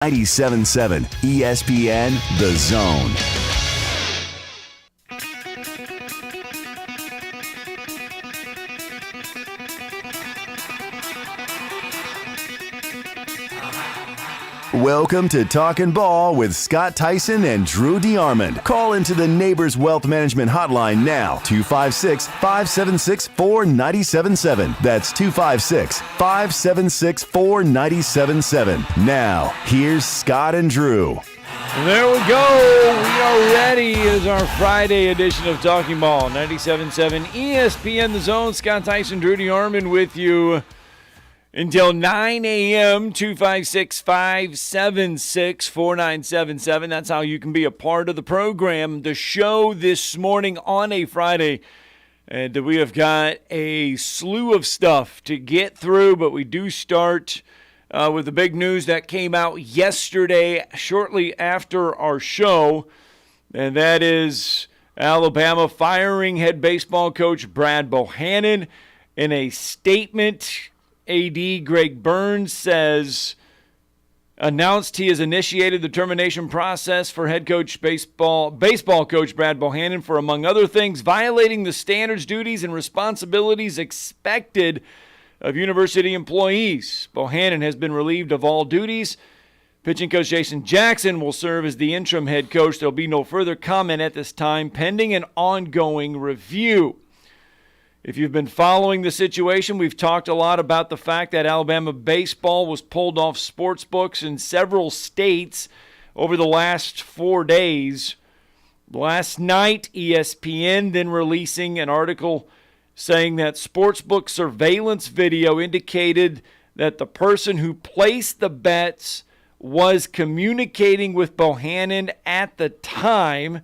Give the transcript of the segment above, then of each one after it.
97.7 ESPN The Zone. Welcome to Talkin' Ball with Scott Theisen and Drew DeArmond. Call into the Neighbors Wealth Management Hotline now, 256-576-4977. That's 256-576-4977. Now, here's Scott and Drew. There we go. We are ready. It is our Friday edition of Talking Ball, 97.7 ESPN The Zone. Scott Theisen, Drew DeArmond with you until 9 a.m., 256-576-4977. That's how you can be a part of the program. The show this morning on a Friday. And we have got a slew of stuff to get through, but we do start with the big news that came out yesterday shortly after our show, and that is Alabama firing head baseball coach Brad Bohannon. In a statement, AD Greg Burns announced he has initiated the termination process for head coach baseball coach Brad Bohannon for, among other things, violating the standards, duties, and responsibilities expected of university employees. Bohannon has been relieved of all duties. Pitching coach Jason Jackson will serve as the interim head coach. There will be no further comment at this time, pending an ongoing review. If you've been following the situation, we've talked a lot about the fact that Alabama baseball was pulled off sports books in several states over the last 4 days. Last night, ESPN then releasing an article saying that sportsbook surveillance video indicated that the person who placed the bets was communicating with Bohannon at the time.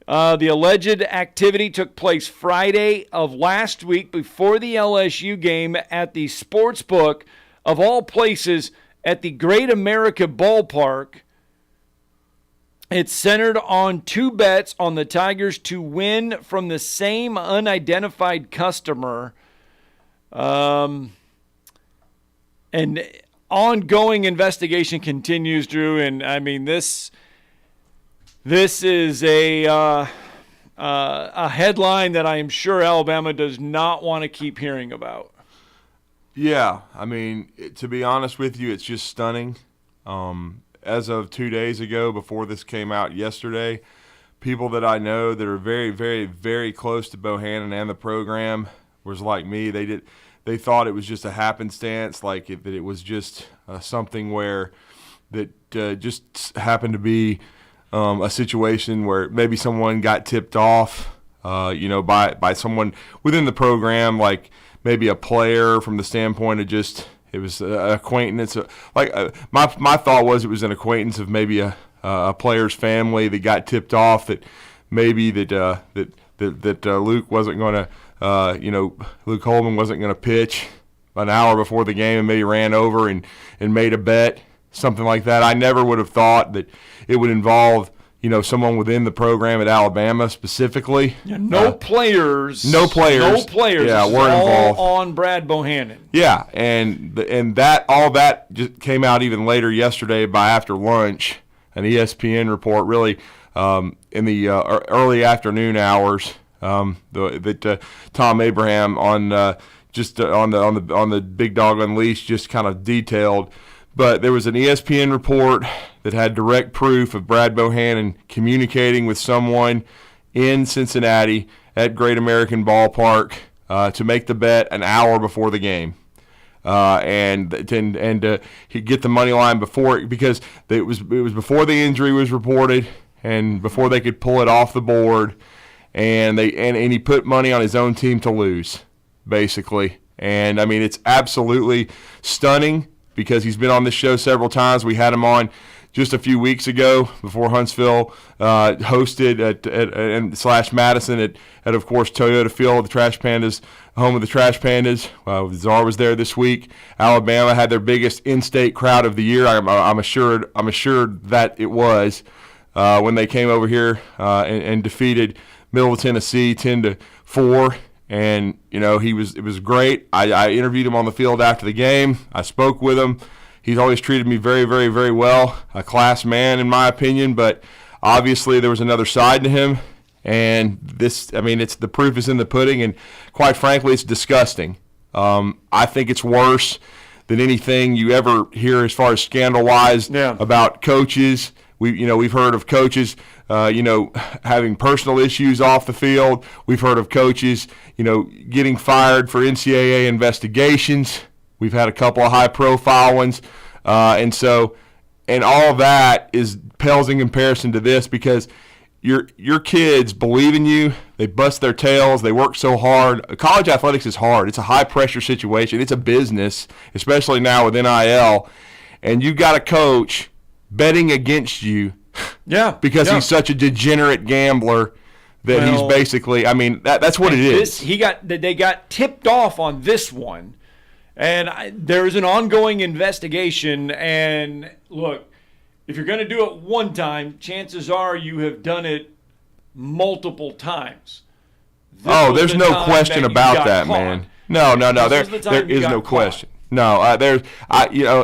The alleged activity took place Friday of last week before the LSU game at the sportsbook of all places at the Great America Ballpark. It's centered on two bets on the Tigers to win from the same unidentified customer. And ongoing investigation continues, Drew. And, I mean, this is a headline that I am sure Alabama does not want to keep hearing about. Yeah, I mean, to be honest with you, it's just stunning. As of 2 days ago, before this came out yesterday, people that I know that are very, very, very close to Bohannon and the program was like me. They thought it was just a happenstance, like that it was just something where that just happened to be a situation where maybe someone got tipped off, by someone within the program, like maybe a player from the standpoint of just it was an acquaintance. My thought was it was an acquaintance of maybe a player's family that got tipped off that maybe that Luke wasn't going to, Luke Holman wasn't going to pitch an hour before the game and maybe ran over and made a bet. Something like that. I never would have thought that it would involve, someone within the program at Alabama specifically. Yeah, no players. Yeah, were involved on Brad Bohannon. Yeah, and that all that just came out even later yesterday by after lunch, an ESPN report really in the early afternoon hours that Tom Abraham on the Big Dog Unleashed just kind of detailed. But there was an ESPN report that had direct proof of Brad Bohannon communicating with someone in Cincinnati at Great American Ballpark to make the bet an hour before the game, and he'd get the money line before it, because it was before the injury was reported and before they could pull it off the board, and he put money on his own team to lose, basically. And I mean, it's absolutely stunning, because he's been on this show several times. We had him on just a few weeks ago before Huntsville hosted at Madison at of course Toyota Field, the Trash Pandas, home of the Trash Pandas. Czar was there this week. Alabama had their biggest in-state crowd of the year. I'm assured that it was when they came over here and defeated Middle Tennessee 10-4. And, it was great. I interviewed him on the field after the game. I spoke with him. He's always treated me very, very, very well. A class man, in my opinion, but obviously there was another side to him. And it's the proof is in the pudding, and quite frankly, it's disgusting. I think it's worse than anything you ever hear as far as scandal-wise about coaches. We've heard of coaches, having personal issues off the field. We've heard of coaches, getting fired for NCAA investigations. We've had a couple of high-profile ones, and all of that pales in comparison to this, because your kids believe in you. They bust their tails. They work so hard. College athletics is hard. It's a high-pressure situation. It's a business, especially now with NIL. And you've got a coach betting against you because he's such a degenerate gambler that he's basically – that's what it is. They got tipped off on this one, and there's an ongoing investigation. And, look, if you're going to do it one time, chances are you have done it multiple times. There's no question about that, man. No. There is no question. No,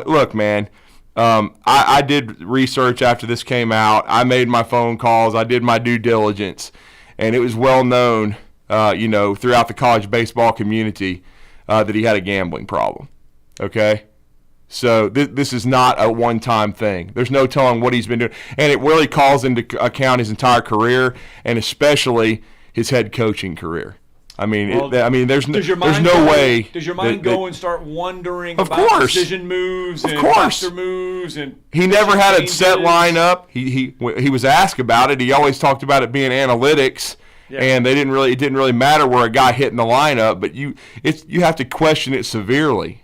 look, man. I did research after this came out. I made my phone calls. I did my due diligence, and it was well known, throughout the college baseball community that he had a gambling problem. Okay. So this is not a one-time thing. There's no telling what he's been doing. And it really calls into account his entire career, and especially his head coaching career. There's no way. Does your mind go and start wondering about decision moves and roster moves? And he never had a set lineup. He was asked about it. He always talked about it being analytics. Yeah. And it didn't really matter where a guy hit in the lineup, but you have to question it severely.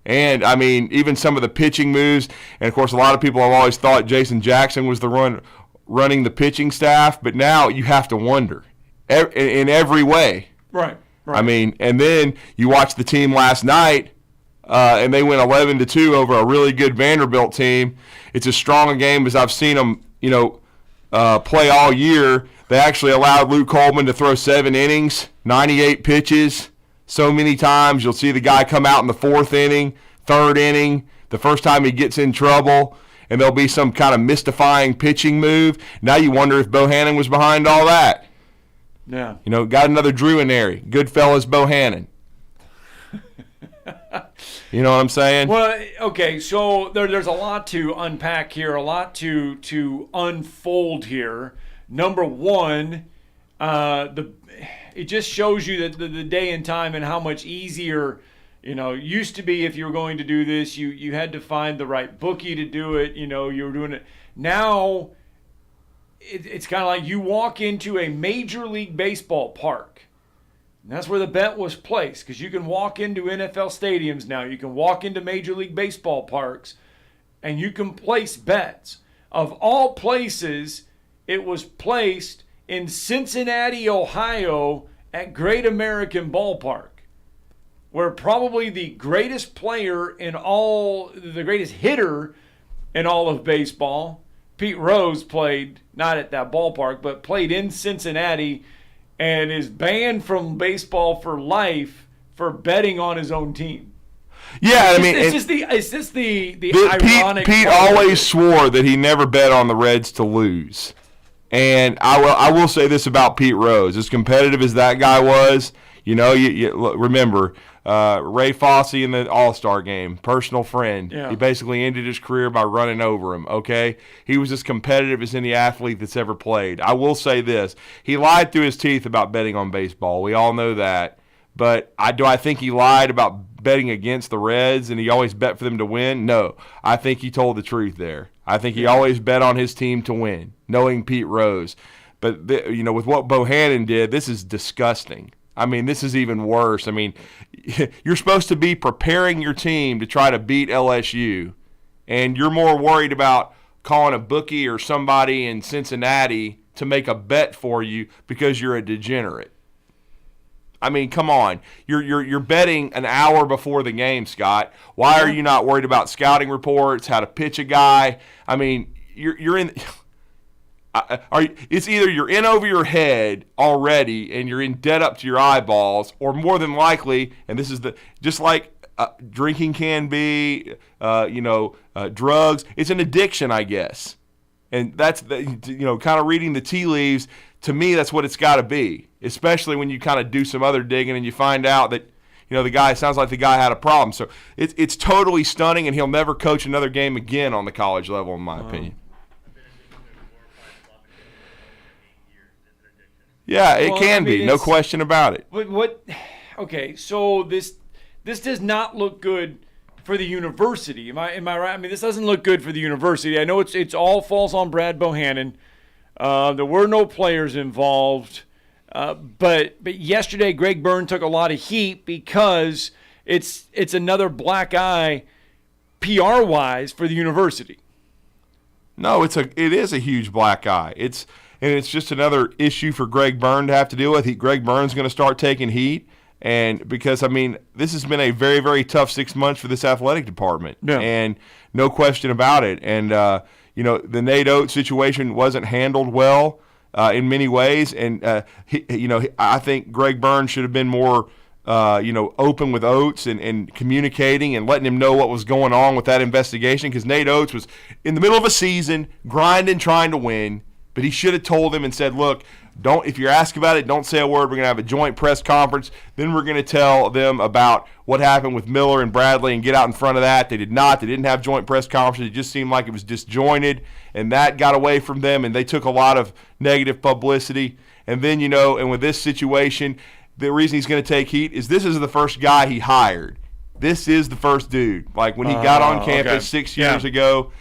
And, even some of the pitching moves, and, of course, a lot of people have always thought Jason Jackson was the running the pitching staff, but now you have to wonder in every way. Right. And then you watch the team last night, and they went 11-2 over a really good Vanderbilt team. It's as strong a game as I've seen them, play all year. They actually allowed Luke Coleman to throw 7 innings, 98 pitches. So many times you'll see the guy come out in the 4th inning, 3rd inning, the first time he gets in trouble, and there'll be some kind of mystifying pitching move. Now you wonder if Bohannon was behind all that. Yeah. Got another Drew in there. Goodfellas Bohannon. You know what I'm saying? Well, okay, so there's a lot to unpack here, a lot to unfold here. Number one, it just shows you that the day and time and how much easier, used to be if you were going to do this, you had to find the right bookie to do it, you were doing it. Now, it's kind of like you walk into a Major League Baseball park. And that's where the bet was placed, because you can walk into NFL stadiums now. You can walk into Major League Baseball parks, and you can place bets. Of all places, it was placed in Cincinnati, Ohio, at Great American Ballpark, where probably the greatest the greatest hitter in all of baseball, Pete Rose, played, not at that ballpark, but played in Cincinnati, and is banned from baseball for life for betting on his own team. Yeah, it's just the ironic. Pete always swore that he never bet on the Reds to lose. And I will say this about Pete Rose. As competitive as that guy was, you remember Ray Fosse in the All-Star game, personal friend. Yeah. He basically ended his career by running over him, okay? He was as competitive as any athlete that's ever played. I will say this. He lied through his teeth about betting on baseball. We all know that. But do I think he lied about betting against the Reds and he always bet for them to win? No. I think he told the truth there. I think he always bet on his team to win, knowing Pete Rose. But, with what Bohannon did, this is disgusting. This is even worse. You're supposed to be preparing your team to try to beat LSU, and you're more worried about calling a bookie or somebody in Cincinnati to make a bet for you because you're a degenerate. Come on. You're betting an hour before the game, Scott. Why are you not worried about scouting reports, how to pitch a guy? You're in. It's either you're in over your head already and you're in debt up to your eyeballs, or more than likely, and this is just like drinking can be, drugs. It's an addiction, I guess. And that's, kind of reading the tea leaves, to me, that's what it's got to be, especially when you kind of do some other digging and you find out that, the guy, sounds like the guy had a problem. So it's totally stunning, and he'll never coach another game again on the college level, in my opinion. Yeah, it can be, no question about it. But okay, so this does not look good for the university. Am I right? I mean, this doesn't look good for the university. I know it's all falls on Brad Bohannon. There were no players involved. But yesterday, Greg Byrne took a lot of heat because it's another black eye PR-wise for the university. No, it is a huge black eye. It's just another issue for Greg Byrne to have to deal with. Greg Byrne's going to start taking heat, and because this has been a very, very tough 6 months for this athletic department, and no question about it. And the Nate Oates situation wasn't handled well. In many ways, and I think Greg Byrne should have been more, open with Oates and communicating and letting him know what was going on with that investigation. Because Nate Oates was in the middle of a season, grinding, trying to win, but he should have told him and said, "Look, if you're asked about it, don't say a word. We're going to have a joint press conference. Then we're going to tell them about what happened with Miller and Bradley and get out in front of that." They did not. They didn't have joint press conferences. It just seemed like it was disjointed, and that got away from them, and they took a lot of negative publicity. And then, and with this situation, the reason he's going to take heat is this is the first guy he hired. This is the first dude. Like when he got on campus 6 years ago,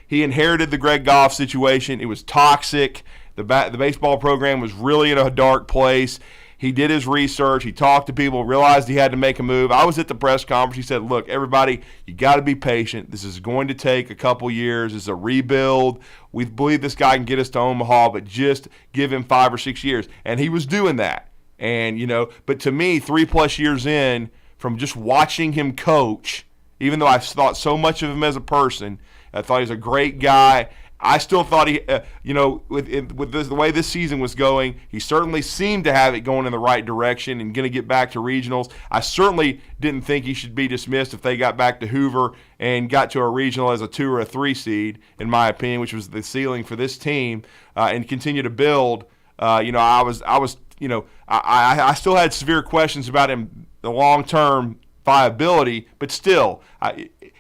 he inherited the Greg Goff situation. It was toxic. The baseball program was really in a dark place. He did his research. He talked to people, realized he had to make a move. I was at the press conference. He said, "Look, everybody, you got to be patient. This is going to take a couple years. It's a rebuild. We believe this guy can get us to Omaha, but just give him 5 or 6 years." And he was doing that. And, but to me, 3+ years in, from just watching him coach, even though I thought so much of him as a person, I thought he was a great guy. I still thought he, with the way this season was going, he certainly seemed to have it going in the right direction and going to get back to regionals. I certainly didn't think he should be dismissed if they got back to Hoover and got to a regional as a 2 or a 3 seed, in my opinion, which was the ceiling for this team, and continue to build. I still had severe questions about him, the long-term viability, but still,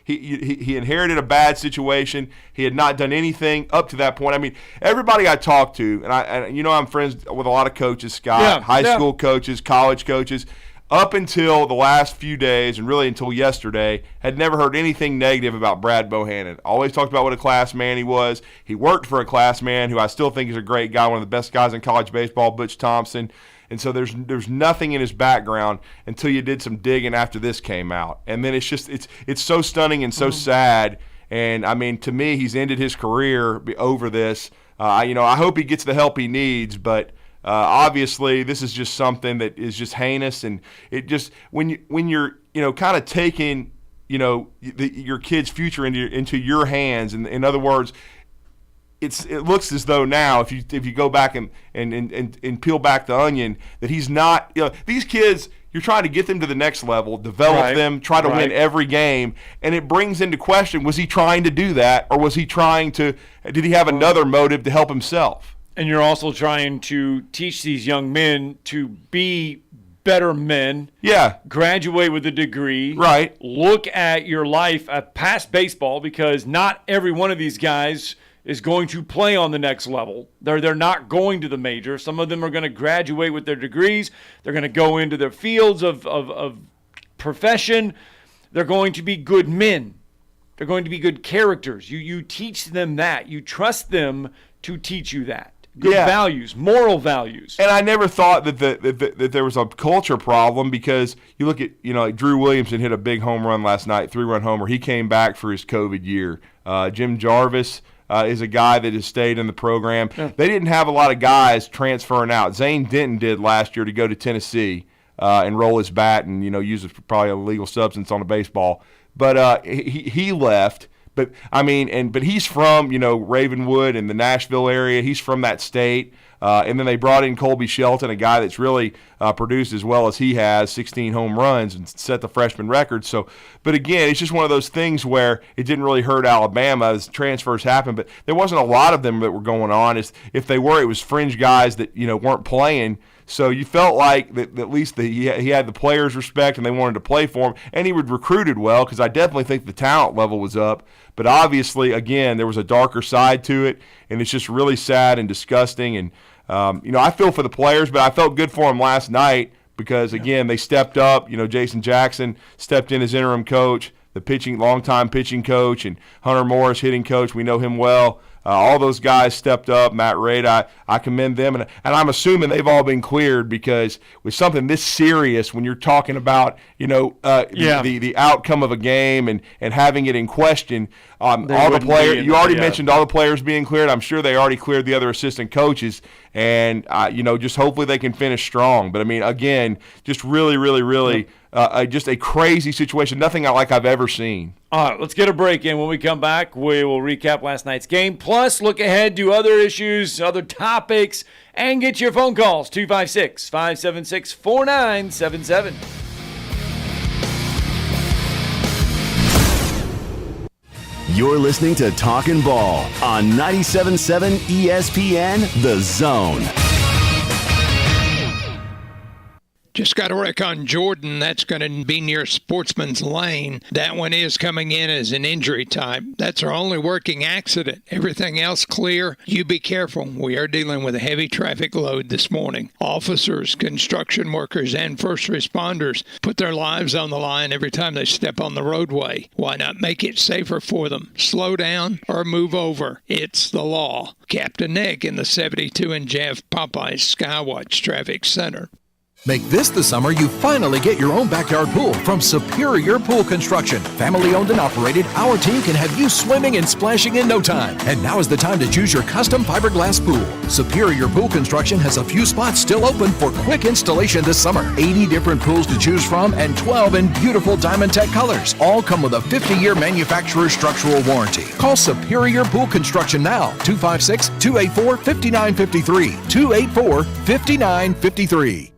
He inherited a bad situation. He had not done anything up to that point. I mean, everybody I talked to, and I'm friends with a lot of coaches, Scott, high school coaches, college coaches, up until the last few days and really until yesterday, had never heard anything negative about Brad Bohannon. Always talked about what a class man he was. He worked for a class man who I still think is a great guy, one of the best guys in college baseball, Butch Thompson. And so there's nothing in his background until you did some digging after this came out. And then it's so stunning and so sad. And, to me, he's ended his career over this. I hope he gets the help he needs, but obviously this is just something that is just heinous. And it just when you're kind of taking your kid's future into your hands. And in other words, it looks as though now, if you go back and peel back the onion, that he's not. These kids, you're trying to get them to the next level, develop them, try to win every game, and it brings into question: was he trying to do that, or was he trying to? Did he have another motive to help himself? And you're also trying to teach these young men to be better men. Yeah. Graduate with a degree. Right. Look at your life past baseball, because not every one of these guys is going to play on the next level. They're not going to the major. Some of them are going to graduate with their degrees. They're going to go into their fields of profession. They're going to be good men. They're going to be good characters. You teach them that. You trust them to teach you that. Good values, moral values. And I never thought that there was a culture problem, because you look at, like Drew Williamson hit a big home run last night, 3-run homer. He came back for his COVID year. Jim Jarvis is a guy that has stayed in the program. Yeah. They didn't have a lot of guys transferring out. Zane Denton did last year to go to Tennessee and roll his bat and use probably a illegal substance on a baseball. But he left. But he's from, Ravenwood and the Nashville area. He's from that state. And then they brought in Colby Shelton, a guy that's really produced as well as he has, 16 home runs and set the freshman record. So, but again, it's just one of those things where it didn't really hurt Alabama as transfers happened, but there wasn't a lot of them that were going on. If they were, it was fringe guys that, weren't playing. So you felt like that at least he had the players' respect and they wanted to play for him, and he would recruited well because I definitely think the talent level was up. But obviously, again, there was a darker side to it, and it's just really sad and disgusting. And I feel for the players, but I felt good for them last night because, again, they stepped up. Jason Jackson stepped in as interim coach, the longtime pitching coach, and Hunter Morris, hitting coach. We know him well. All those guys stepped up. Matt Raid, I commend them. And I'm assuming they've all been cleared because with something this serious, when you're talking about, the outcome of a game and having it in question, all the players, you already mentioned all the players being cleared. I'm sure they already cleared the other assistant coaches. And, just hopefully they can finish strong. But, again, just really, really, really just a crazy situation. Nothing like I've ever seen. All right, let's get a break in. When we come back, we will recap last night's game, plus look ahead to other issues, other topics, and get your phone calls, 256-576-4977. You're listening to Talkin' Ball on 97.7 ESPN, The Zone. Just got a wreck on Jordan. That's going to be near Sportsman's Lane. That one is coming in as an injury type. That's our only working accident. Everything else clear. You be careful. We are dealing with a heavy traffic load this morning. Officers, construction workers, and first responders put their lives on the line every time they step on the roadway. Why not make it safer for them? Slow down or move over. It's the law. Captain Nick in the 72 and Jeff Popeyes Skywatch Traffic Center. Make this the summer you finally get your own backyard pool from Superior Pool Construction. Family owned and operated, our team can have you swimming and splashing in no time. And now is the time to choose your custom fiberglass pool. Superior Pool Construction has a few spots still open for quick installation this summer. 80 different pools to choose from and 12 in beautiful Diamond Tech colors. All come with a 50-year manufacturer's structural warranty. Call Superior Pool Construction now, 256-284-5953, 284-5953.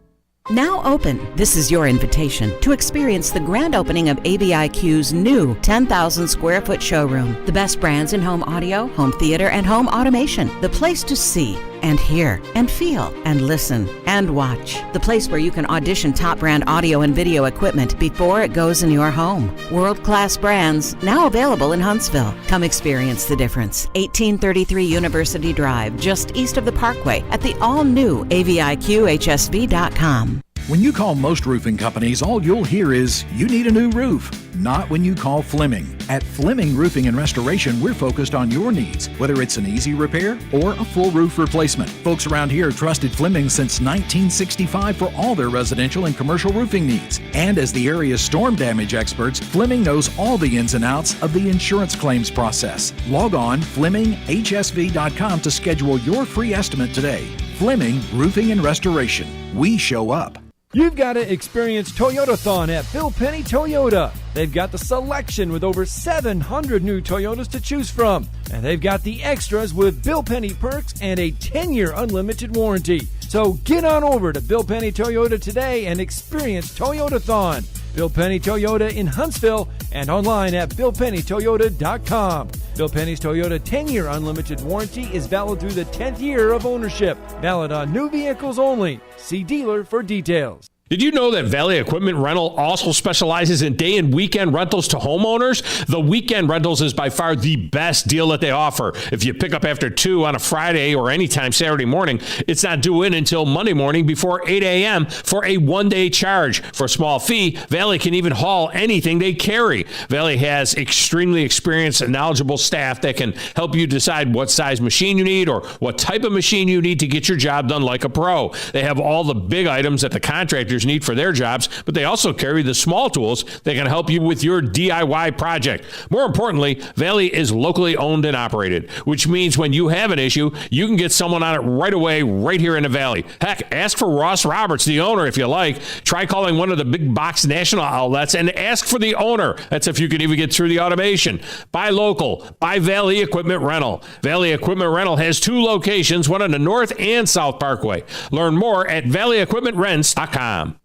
Now open, this is your invitation to experience the grand opening of AVIQ's new 10,000 square foot showroom. The best brands in home audio, home theater, and home automation. The place to see and hear and feel and listen and watch. The place where you can audition top brand audio and video equipment before it goes in your home. World-class brands now available in Huntsville. Come experience the difference. 1833 University Drive, just east of the Parkway at the all-new AVIQHSV.com. When you call most roofing companies, all you'll hear is, you need a new roof. Not when you call Fleming. At Fleming Roofing and Restoration, we're focused on your needs, whether it's an easy repair or a full roof replacement. Folks around here trusted Fleming since 1965 for all their residential and commercial roofing needs. And as the area's storm damage experts, Fleming knows all the ins and outs of the insurance claims process. Log on FlemingHSV.com to schedule your free estimate today. Fleming Roofing and Restoration. We show up. You've got to experience Toyotathon at Bill Penny Toyota. They've got the selection with over 700 new Toyotas to choose from. And they've got the extras with Bill Penny perks and a 10-year unlimited warranty. So get on over to Bill Penny Toyota today and experience Toyotathon. Bill Penny Toyota in Huntsville and online at BillPennyToyota.com. Bill Penny's Toyota 10-year unlimited warranty is valid through the 10th year of ownership. Valid on new vehicles only. See dealer for details. Did you know that Valley Equipment Rental also specializes in day and weekend rentals to homeowners? The weekend rentals is by far the best deal that they offer. If you pick up after 2 on a Friday or anytime Saturday morning, it's not due in until Monday morning before 8 a.m. for a one-day charge. For a small fee, Valley can even haul anything they carry. Valley has extremely experienced and knowledgeable staff that can help you decide what size machine you need or what type of machine you need to get your job done like a pro. They have all the big items that the contractors contractors need for their jobs, but they also carry the small tools that can help you with your DIY project. More importantly, Valley is locally owned and operated, which means when you have an issue, you can get someone on it right away, right here in the Valley. Heck, ask for Ross Roberts, the owner, if you like. Try calling one of the big box national outlets and ask for the owner. That's if you can even get through the automation. Buy local. Buy Valley Equipment Rental. Valley Equipment Rental has 2 locations, one on the North and South Parkway. Learn more at valleyequipmentrents.com.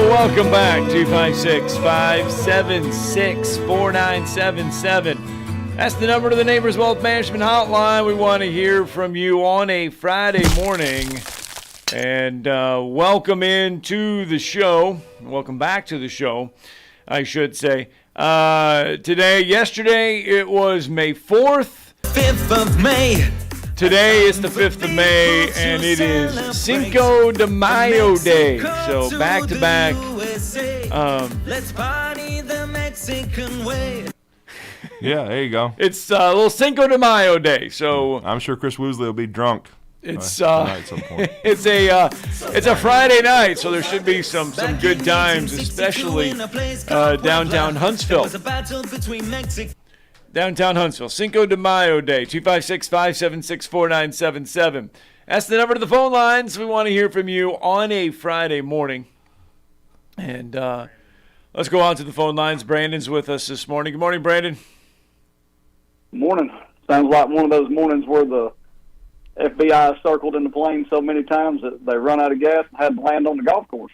Welcome back, 256-576-4977. That's the number to the Neighbors Wealth Management Hotline. We want to hear from you on a Friday morning. And welcome into the show. Welcome back to the show, I should say. Yesterday, it was May 4th. 5th of May. Today is the 5th of May, and it is Cinco de Mayo Day. So back to back. Let's party the Mexican way. Yeah, there you go. It's a little Cinco de Mayo Day. So I'm sure Chris Woosley will be drunk. It's tonight at some point. it's a Friday night, so there should be some good times, especially downtown Huntsville. Downtown Huntsville, Cinco de Mayo Day, 256-576-4977. That's the number to the phone lines. We want to hear from you on a Friday morning. And let's go on to the phone lines. Brandon's with us this morning. Good morning, Brandon. Morning. Sounds like one of those mornings where the FBI circled in the plane so many times that they run out of gas and had to land on the golf course.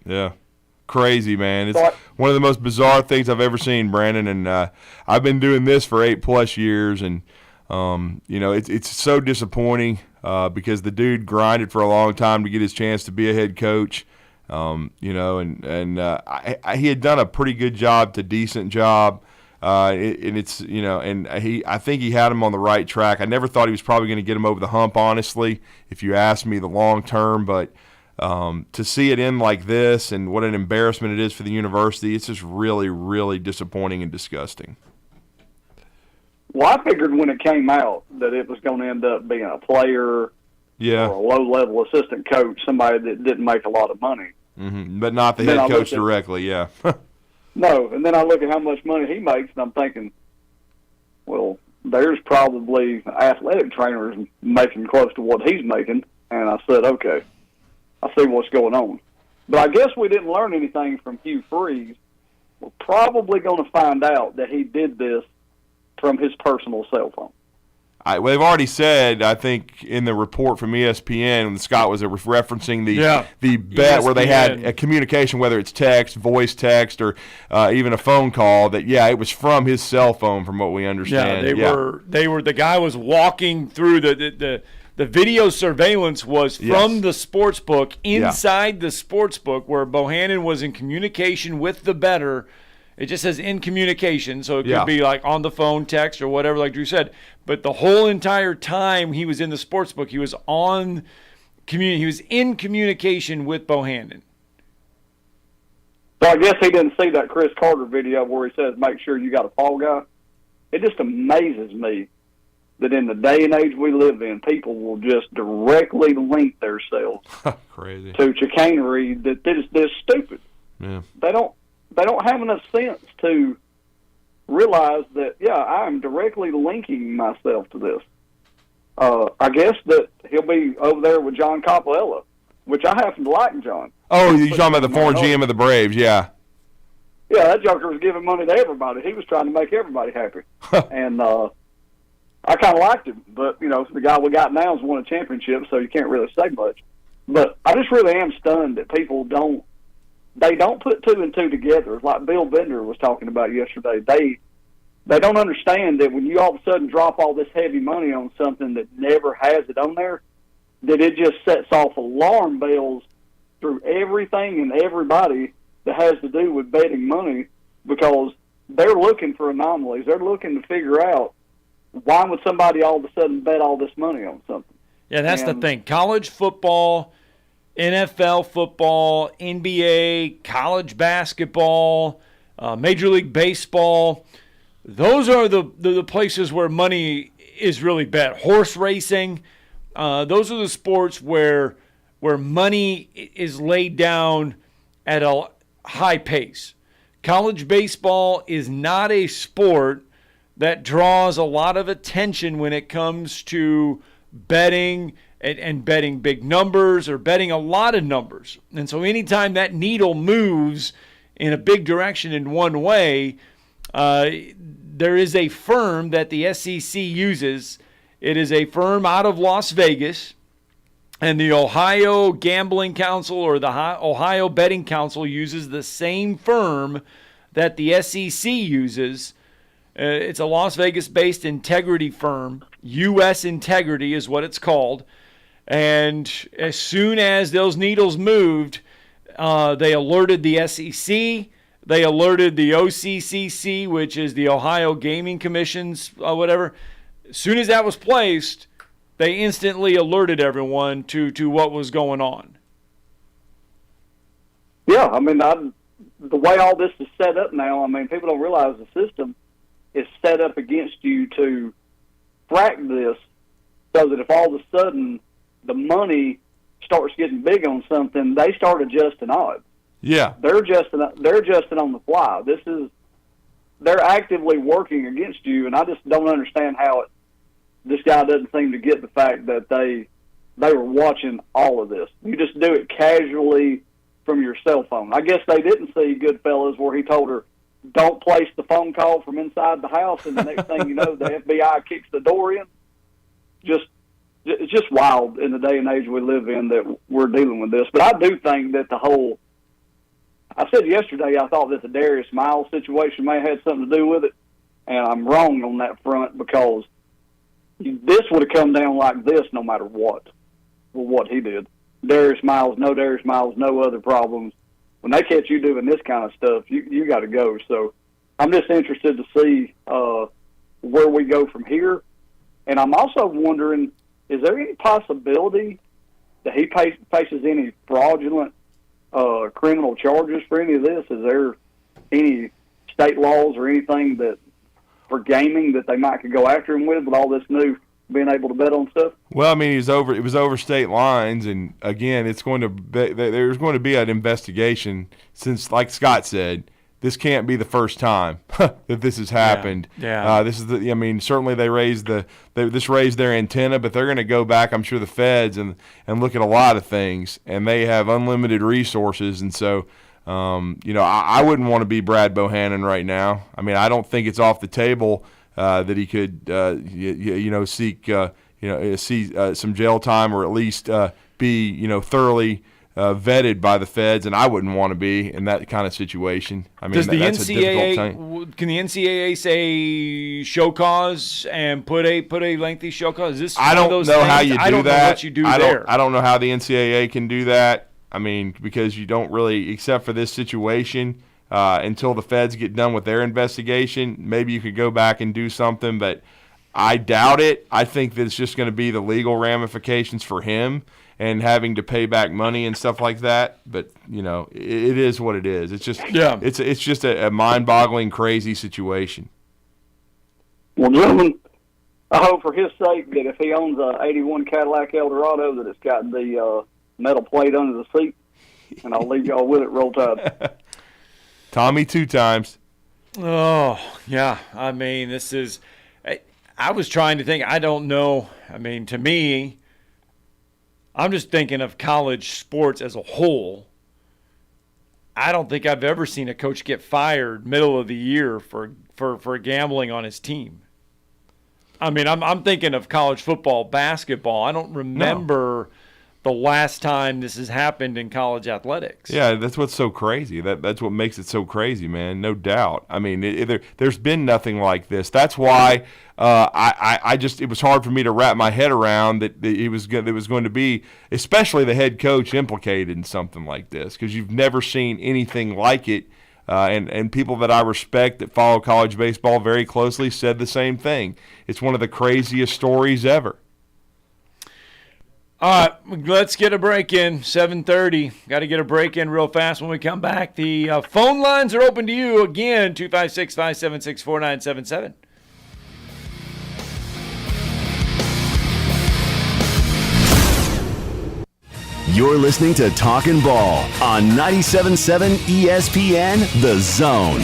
Yeah. Crazy, man. It's one of the most bizarre things I've ever seen, Brandon, and I've been doing this for 8+ years, and it's so disappointing because the dude grinded for a long time to get his chance to be a head coach, he had done a pretty good job to decent job, I think he had him on the right track. I never thought he was probably going to get him over the hump, honestly, if you asked me the long term, but to see it end like this and what an embarrassment it is for the university, it's just really, really disappointing and disgusting. Well, I figured when it came out that it was going to end up being a player or a low-level assistant coach, somebody that didn't make a lot of money. Mm-hmm. But not the head coach directly, yeah. No, and then I look at how much money he makes, and I'm thinking, well, there's probably athletic trainers making close to what he's making. And I said, okay, I see what's going on. But I guess we didn't learn anything from Hugh Freeze. We're probably going to find out that he did this from his personal cell phone. They've already said, I think, in the report from ESPN, when Scott was referencing the bet where they had a communication, whether it's text, voice text, or even a phone call, that, it was from his cell phone from what we understand. The guy was walking through the video surveillance was from the sports book, inside the sports book, where Bohannon was in communication with the bettor. It just says in communication, so it could be like on the phone, text, or whatever, like Drew said. But the whole entire time he was in the sports book, he was he was in communication with Bohannon. So I guess he didn't see that Chris Carter video where he says, make sure you got a fall guy. It just amazes me that in the day and age we live in, people will just directly link themselves Crazy. To chicanery that's stupid. Yeah. They don't have enough sense to realize that, I'm directly linking myself to this. I guess that he'll be over there with John Coppolella, which I happen to like John. Oh, you're talking about the former GM of the Braves, yeah. Yeah, that joker was giving money to everybody. He was trying to make everybody happy. And I kind of liked him. But, the guy we got now has won a championship, so you can't really say much. But I just really am stunned that people don't put two and two together. Like Bill Bender was talking about yesterday. They don't understand that when you all of a sudden drop all this heavy money on something that never has it on there, that it just sets off alarm bells through everything and everybody that has to do with betting money, because they're looking for anomalies. They're looking to figure out, why would somebody all of a sudden bet all this money on something? Yeah, that's the thing. College football, NFL football, NBA, college basketball, Major League Baseball, those are the places where money is really bet. Horse racing, those are the sports where money is laid down at a high pace. College baseball is not a sport that draws a lot of attention when it comes to betting and betting big numbers or betting a lot of numbers. And so anytime that needle moves in a big direction in one way, there is a firm that the SEC uses. It is a firm out of Las Vegas, and the Ohio Gambling Council or the Ohio Betting Council uses the same firm that the SEC uses. It's a Las Vegas-based integrity firm. U.S. Integrity is what it's called. And as soon as those needles moved, they alerted the SEC. They alerted the OCCC, which is the Ohio Gaming Commission's whatever. As soon as that was placed, they instantly alerted everyone to what was going on. Yeah, I mean, the way all this is set up now, I mean, people don't realize the system is set up against you to frack this so that if all of a sudden the money starts getting big on something, they start adjusting odds. Yeah. They're adjusting on the fly. They're actively working against you, and I just don't understand how this guy doesn't seem to get the fact that they were watching all of this. You just do it casually from your cell phone. I guess they didn't see Goodfellas where he told her, don't place the phone call from inside the house, and the next thing you know, the FBI kicks the door in. It's just wild in the day and age we live in that we're dealing with this. But I do think that I said yesterday I thought that the Darius Miles situation may have had something to do with it, and I'm wrong on that front because this would have come down like this no matter what he did. Darius Miles, no other problems. When they catch you doing this kind of stuff, you got to go. So I'm just interested to see where we go from here. And I'm also wondering, is there any possibility that he faces any fraudulent criminal charges for any of this? Is there any state laws or anything that for gaming that they might could go after him with all this new being able to bet on stuff? Well, I mean, it was over state lines, and again, there's going to be an investigation since, like Scott said, this can't be the first time that this has happened. Yeah. This is certainly they raised their antenna, but they're going to go back, I'm sure, the feds and look at a lot of things, and they have unlimited resources, and so. I wouldn't want to be Brad Bohannon right now. I mean, I don't think it's off the table that he could, seek some jail time or at least be, thoroughly vetted by the feds, and I wouldn't want to be in that kind of situation. I mean, that's a difficult thing. Can the NCAA say show cause and put a lengthy show cause? Is this I don't know things? How you do I don't that. know what you do there. I don't know how the NCAA can do that. I mean, because you don't really, except for this situation, until the feds get done with their investigation, maybe you could go back and do something, but I doubt it. I think that it's just going to be the legal ramifications for him and having to pay back money and stuff like that. But, it is what it is. It's just it's just a mind-boggling, crazy situation. Well, gentlemen, I hope for his sake that if he owns a 81 Cadillac Eldorado that it's got the metal plate under the seat, and I'll leave y'all with it. Roll Tide. Tommy 2 times. Oh, yeah. I mean, this is – I was trying to think. I don't know. I mean, to me, I'm just thinking of college sports as a whole. I don't think I've ever seen a coach get fired middle of the year for gambling on his team. I mean, I'm thinking of college football, basketball. I don't remember the last time this has happened in college athletics. Yeah, that's what's so crazy. That's what makes it so crazy, man. No doubt. I mean, there's been nothing like this. That's why it was hard for me to wrap my head around that it was going to be, especially the head coach, implicated in something like this, because you've never seen anything like it. And people that I respect that follow college baseball very closely said the same thing. It's one of the craziest stories ever. All right, let's get a break in. 7:30. Got to get a break in real fast when we come back. The phone lines are open to you again, 256-576-4977. You're listening to Talkin' Ball on 97.7 ESPN The Zone.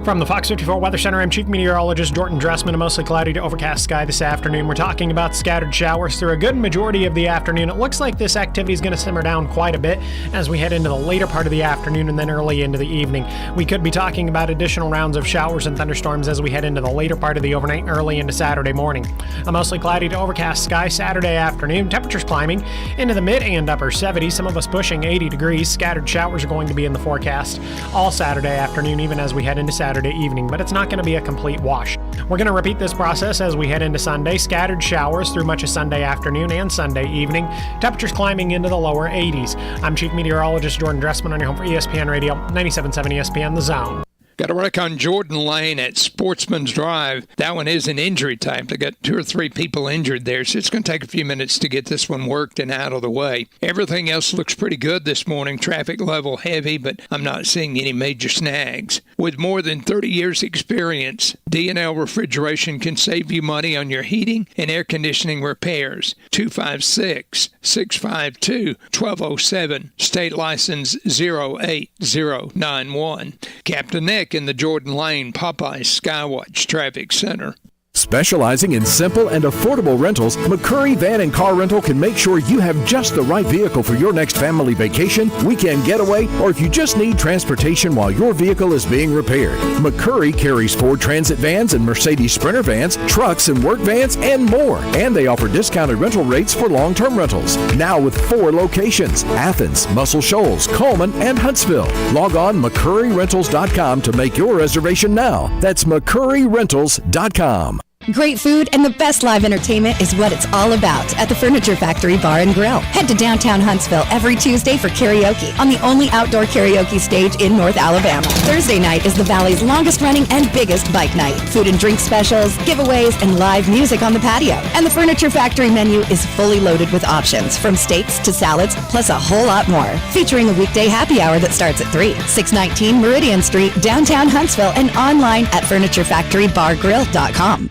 From the Fox 54 Weather Center, I'm Chief Meteorologist Jordan Dressman. A mostly cloudy to overcast sky this afternoon. We're talking about scattered showers through a good majority of the afternoon. It looks like this activity is going to simmer down quite a bit as we head into the later part of the afternoon and then early into the evening. We could be talking about additional rounds of showers and thunderstorms as we head into the later part of the overnight and early into Saturday morning. A mostly cloudy to overcast sky Saturday afternoon. Temperatures climbing into the mid and upper 70s, some of us pushing 80 degrees. Scattered showers are going to be in the forecast all Saturday afternoon, even as we head into Saturday evening, but it's not going to be a complete wash. We're going to repeat this process as we head into Sunday. Scattered showers through much of Sunday afternoon and Sunday evening. Temperatures climbing into the lower 80s. I'm Chief Meteorologist Jordan Dressman on your home for ESPN Radio, 97.7 ESPN The Zone. Got a wreck on Jordan Lane at Sportsman's Drive. That one is an injury type. They got 2 or 3 people injured there, so it's going to take a few minutes to get this one worked and out of the way. Everything else looks pretty good this morning. Traffic level heavy, but I'm not seeing any major snags. With more than 30 years experience, D&L Refrigeration can save you money on your heating and air conditioning repairs. 256-652-1207. State license 08091. Captain Nick in the Jordan Lane Popeye Skywatch Traffic Center. Specializing in simple and affordable rentals, McCurry Van and Car Rental can make sure you have just the right vehicle for your next family vacation, weekend getaway, or if you just need transportation while your vehicle is being repaired. McCurry carries Ford Transit vans and Mercedes Sprinter vans, trucks and work vans, and more. And they offer discounted rental rates for long-term rentals. Now with 4 locations: Athens, Muscle Shoals, Coleman, and Huntsville. Log on McCurryRentals.com to make your reservation now. That's McCurryRentals.com. Great food and the best live entertainment is what it's all about at the Furniture Factory Bar and Grill. Head to downtown Huntsville every Tuesday for karaoke on the only outdoor karaoke stage in North Alabama. Thursday night is the Valley's longest running and biggest bike night. Food and drink specials, giveaways, and live music on the patio. And the Furniture Factory menu is fully loaded with options from steaks to salads, plus a whole lot more. Featuring a weekday happy hour that starts at 3. 619 Meridian Street, downtown Huntsville, and online at FurnitureFactoryBarGrill.com.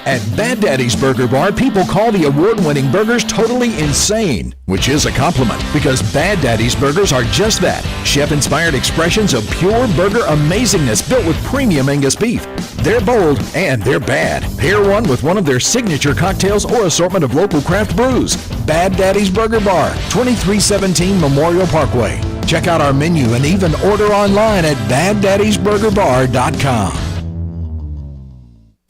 At Bad Daddy's Burger Bar, people call the award-winning burgers totally insane, which is a compliment because Bad Daddy's Burgers are just that, chef-inspired expressions of pure burger amazingness built with premium Angus beef. They're bold and they're bad. Pair one with one of their signature cocktails or assortment of local craft brews. Bad Daddy's Burger Bar, 2317 Memorial Parkway. Check out our menu and even order online at BadDaddy'sBurgerBar.com.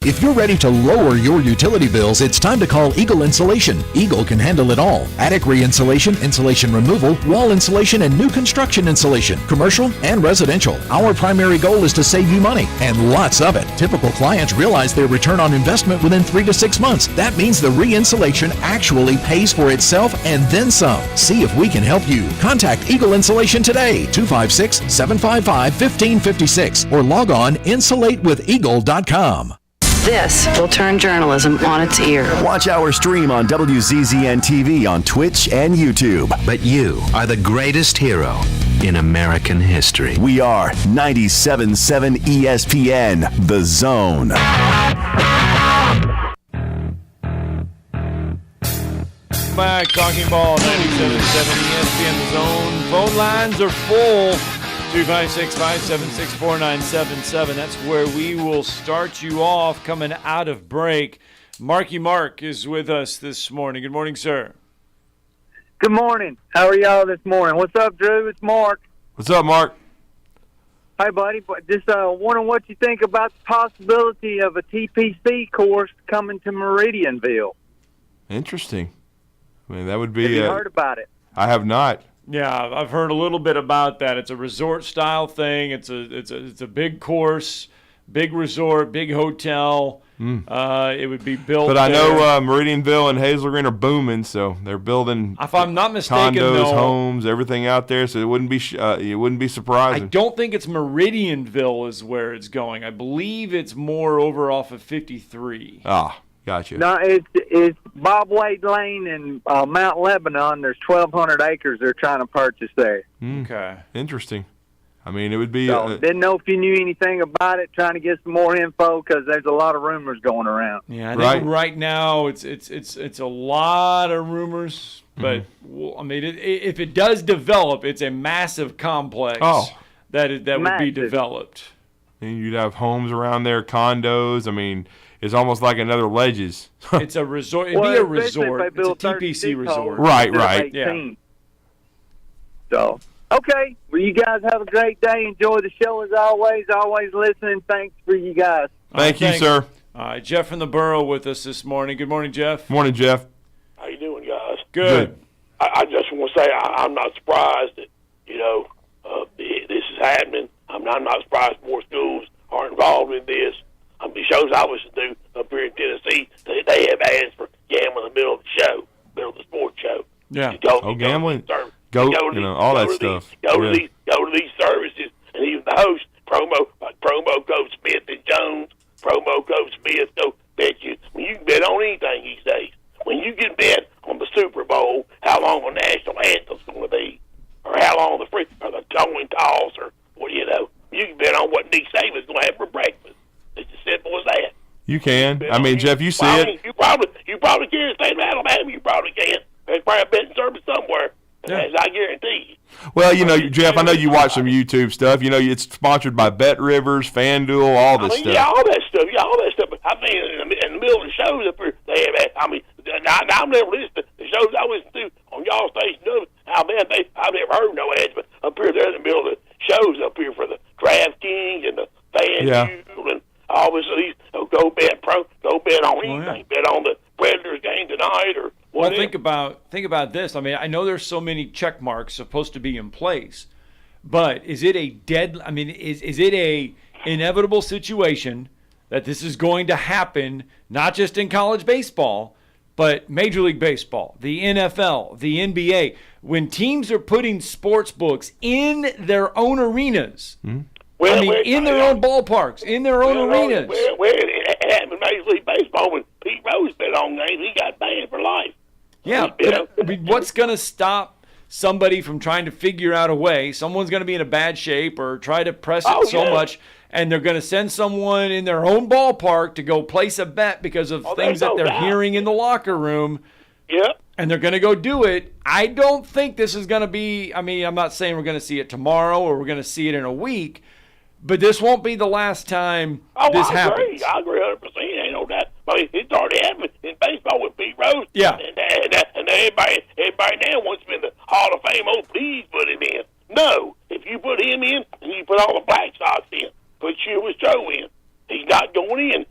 If you're ready to lower your utility bills, it's time to call Eagle Insulation. Eagle can handle it all. Attic re-insulation, insulation removal, wall insulation, and new construction insulation, commercial and residential. Our primary goal is to save you money, and lots of it. Typical clients realize their return on investment within 3 to 6 months. That means the re-insulation actually pays for itself and then some. See if we can help you. Contact Eagle Insulation today, 256-755-1556, or log on insulatewitheagle.com. This will turn journalism on its ear. Watch our stream on WZZN TV on Twitch and YouTube. But you are the greatest hero in American history. We are 97.7 ESPN, The Zone. Back, Talking Ball, 97.7 ESPN, The Zone. Phone lines are full. 256-576-4977. That's where we will start you off coming out of break. Marky Mark is with us this morning. Good morning, sir. Good morning. How are y'all this morning? What's up, Drew? It's Mark. What's up, Mark? Hi, buddy. Just wondering what you think about the possibility of a TPC course coming to Meridianville. Interesting. I mean, that would be... Have you heard about it? I have not. Yeah, I've heard a little bit about that. It's a resort-style thing. It's a big course, big resort, big hotel. It would be built. But I know Meridianville and Hazel Green are booming, so they're building. If I'm not mistaken, condos, homes, everything out there. So it wouldn't be surprising. I don't think it's Meridianville is where it's going. I believe it's more over off of 53. Gotcha. No, it's Bob Wade Lane in Mount Lebanon. There's 1,200 acres they're trying to purchase there. Okay. Interesting. I mean, it would be. So, didn't know if you knew anything about it. Trying to get some more info because there's a lot of rumors going around. Yeah, I think right now it's a lot of rumors, but I mean, if it does develop, it's a massive complex that would be developed. And you'd have homes around there, condos. I mean, it's almost like another Ledges. It's a resort. It'd be a resort. It's a TPC resort. Right. Yeah. So, okay. Well, you guys have a great day. Enjoy the show as always. Always listening. Thanks for you guys. Thank you, sir. All right, Jeff from the Borough with us this morning. Good morning, Jeff. Morning, Jeff. How you doing, guys? Good. I just want to say I'm not surprised that, this is happening. I'm not surprised more schools are involved in this. The shows I was to do up here in Tennessee, they have ads for gambling in the middle of the show, middle of the sports show. Yeah. Gambling. All that stuff. Go to these services, and even the host promo code Smith and Jones, promo code Smith. Go bet you. When you can bet on anything these days. When you can bet on the Super Bowl, how long the national anthem's going to be, or how long the coin toss, or what you can bet on what Nick Saban's going to have for breakfast. It's as simple as that. You can. I mean, Jeff, you see it. You probably can. In the state of Alabama, you probably can. There's probably a betting service somewhere. As I guarantee you. Well, Jeff, I know you watch some YouTube stuff. It's sponsored by Bet Rivers, FanDuel, all this stuff. Yeah, all that stuff. But I mean, in the middle of the shows up here, they have. I've never listened to the shows I listen to on y'all station. I've never heard no ads, but up here, they're in the middle of the shows up here for the DraftKings and the FanDuel and all this. Go bet on anything. Bet on the Predators game tonight or. Well, think about this. I mean, I know there's so many check marks supposed to be in place, but is it a is it a inevitable situation that this is going to happen, not just in college baseball, but Major League Baseball, the NFL, the NBA, when teams are putting sports books in their own arenas? In their own ballparks, in their own arenas. It happened in Major League Baseball when Pete Rose bet on games. He got banned for life. Yeah, but what's going to stop somebody from trying to figure out a way? Someone's going to be in a bad shape or try to press it much, and they're going to send someone in their own ballpark to go place a bet because of things that they're hearing in the locker room. Yep. And they're going to go do it. I don't think this is going to be – I mean, I'm not saying we're going to see it tomorrow or we're going to see it in a week, but this won't be the last time this happens. I agree 100%. Ain't no doubt. I mean, it's already happened in baseball with Pete Rose. Yeah. And everybody now wants him in the Hall of Fame. Oh, please put him in. No. If you put him in and you put all the Black Sox in, put Shoeless Joe in, he's not going in.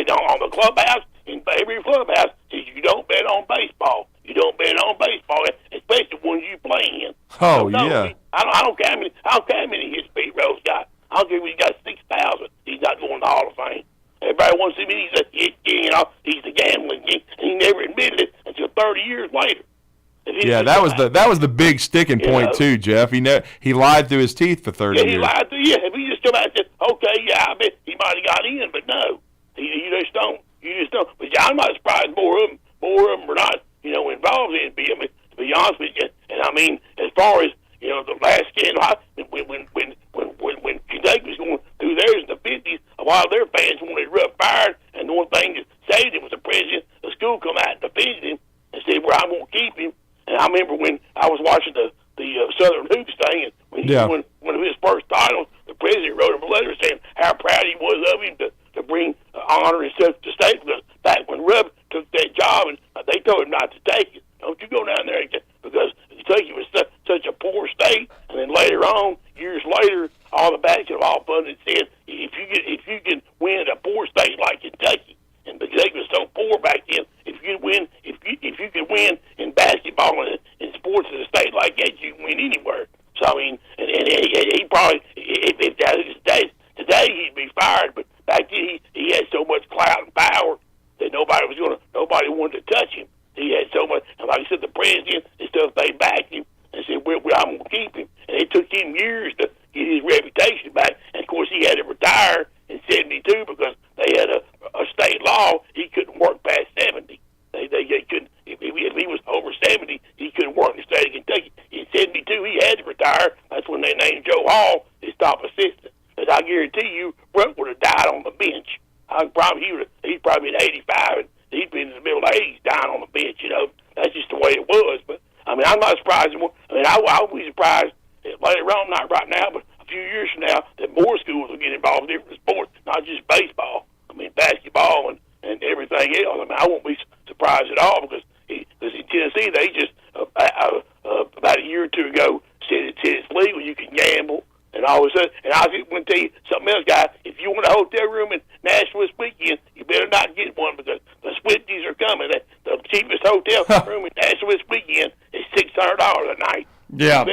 On the clubhouse, in every clubhouse, you don't bet on baseball. You don't bet on baseball, especially when you play in. Oh, yeah. I don't care how many hits Pete Rose got. I don't care if he's got 6,000. He's not going to the Hall of Fame. Everybody wants to see he's the gambling king. He never admitted it until 30 years later. Yeah, that was the big sticking point too, Jeff. He lied through his teeth for 30 years. He lied through. Yeah, if he just come out and said, "Okay, yeah, I bet he might have got in," but no, you just don't. But I'm not surprised more of them are not involved in it. I mean, to be honest with you, and I mean, as far as the last scandal, when Kentucky was going through theirs in the 50s, a lot of their fans wanted Rupp fired, and the one thing that saved him was the president of the school come out and defended him and said, "Well, I won't keep him." And I remember when I was watching the Southern Hoops thing, and when one of his first titles, the president wrote him a letter saying how proud he was of him to bring honor and stuff to state, because back when Rupp took that job and they told him not to take it. Don't you go down there because Kentucky was such a poor state. And then later on, years later, all the backs have all funded said if you can win a poor state like Kentucky, and Kentucky was so poor back then, if you could win in basketball and in sports in a state like that, you can win anywhere. So I mean, and he probably if that was today he'd be fired, but back then he had so much clout and power that nobody wanted to touch him. He had so much, and like I said, the president and stuff, they backed him and said, well, I'm going to keep him. And it took him years to get his reputation back. And, of course, he had to retire in 72 because they had a state law. He couldn't work past retired, that's when they named Joe Hall his top assistant. Because I guarantee you, Brooke would have died on the bench. I can promise he's probably been 85, and he'd been in the middle of the 80s dying on the bench, you know. That's just the way it was. But, I mean, I'm not surprised anymore. I mean, I'll be surprised later on, not right now, but a few years from now, that more schools will get involved in different sports, not just baseball. I mean, basketball and everything else. I mean, I won't be surprised at all because in Tennessee, they just, about a year or two ago, said it's legal. You can gamble. And all of a sudden, and I was going to tell you something else, guys. If you want a hotel room in Nashville this weekend, you better not get one because the Swifties are coming. The cheapest hotel room in Nashville this weekend is $600 a night. Yeah,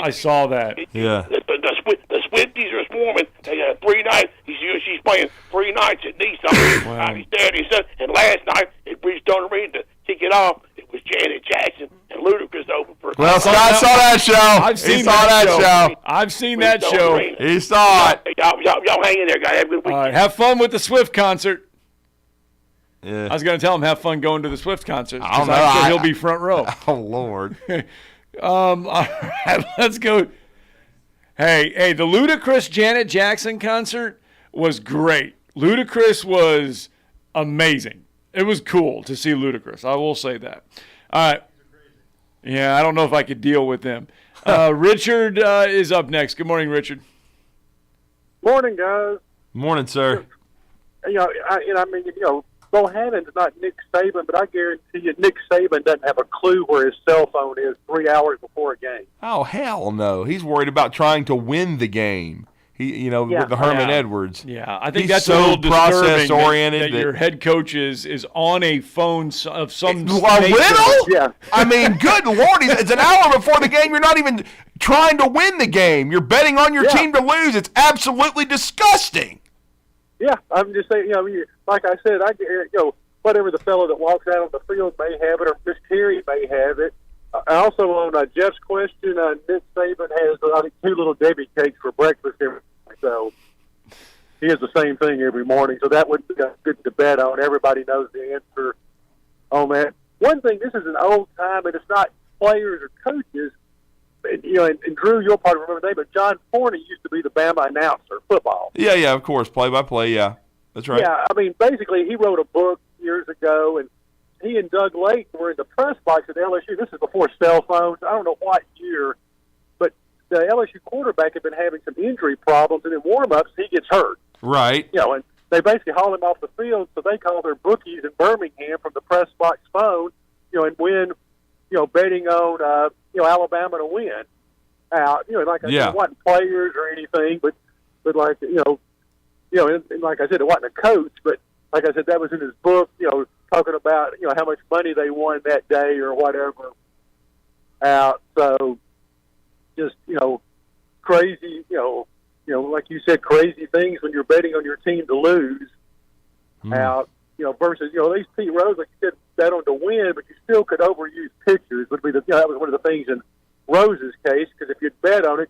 I saw that. The Swifties are swarming. They got 3 nights. She's playing 3 nights at Nissan. Friday, Saturday, Sunday. And last night at Bridgestone Arena to kick it off, it was Janet Jackson and Ludacris open for. Well, Scott saw that show. I've seen that show. I've seen that show. He saw it. Y'all hang in there, guys. Have a good weekend. All right, have fun with the Swift concert. Yeah. I was going to tell him have fun going to the Swift concert. I don't know. I'm sure he'll be front row. Oh, Lord. All right, let's go. Hey, the Ludacris Janet Jackson concert was great. Ludacris was amazing. It was cool to see Ludacris. I will say that. All right. Yeah, I don't know if I could deal with them. Richard is up next. Good morning, Richard. Morning, guys. Morning, sir. I mean, Bohannon's not Nick Saban, but I guarantee you Nick Saban doesn't have a clue where his cell phone is 3 hours before a game. Oh, hell no. He's worried about trying to win the game. With the Herman Edwards. Yeah, I think He's that's so a little disturbing process-oriented that your head coach is on a phone of some nature. Little? Yeah. I mean, good Lord, it's an hour before the game. You're not even trying to win the game. You're betting on your team to lose. It's absolutely disgusting. Yeah, I'm just saying, like I said, whatever the fellow that walks out on the field may have it, or Miss Terry may have it. Also, on Jeff's question, Nick Saban has, I think, 2 little Debbie cakes for breakfast every morning. So he has the same thing every morning. So that would be good to bet on. Everybody knows the answer on that. One thing, this is an old time, and it's not players or coaches. And Drew, you'll probably remember the name, but John Forney used to be the Bama announcer, football. Yeah, of course, play-by-play, yeah. That's right. Yeah, I mean, basically, he wrote a book years ago, and he and Doug Layton were in the press box at LSU. This is before cell phones. I don't know what year, but the LSU quarterback had been having some injury problems, and in warm-ups, he gets hurt. Right. And they basically haul him off the field, so they call their bookies in Birmingham from the press box phone, and win, betting on, Alabama to win. Like I said, it wasn't players or anything, but like, and like I said, it wasn't a coach, but like I said, that was in his book, talking about, how much money they won that day or whatever out. So just, crazy, like you said, crazy things when you're betting on your team to lose out, versus, these Pete Rose, like you said, bet on to win, but you still could overuse pitchers would be that was one of the things in Rose's case, because if you'd bet on it,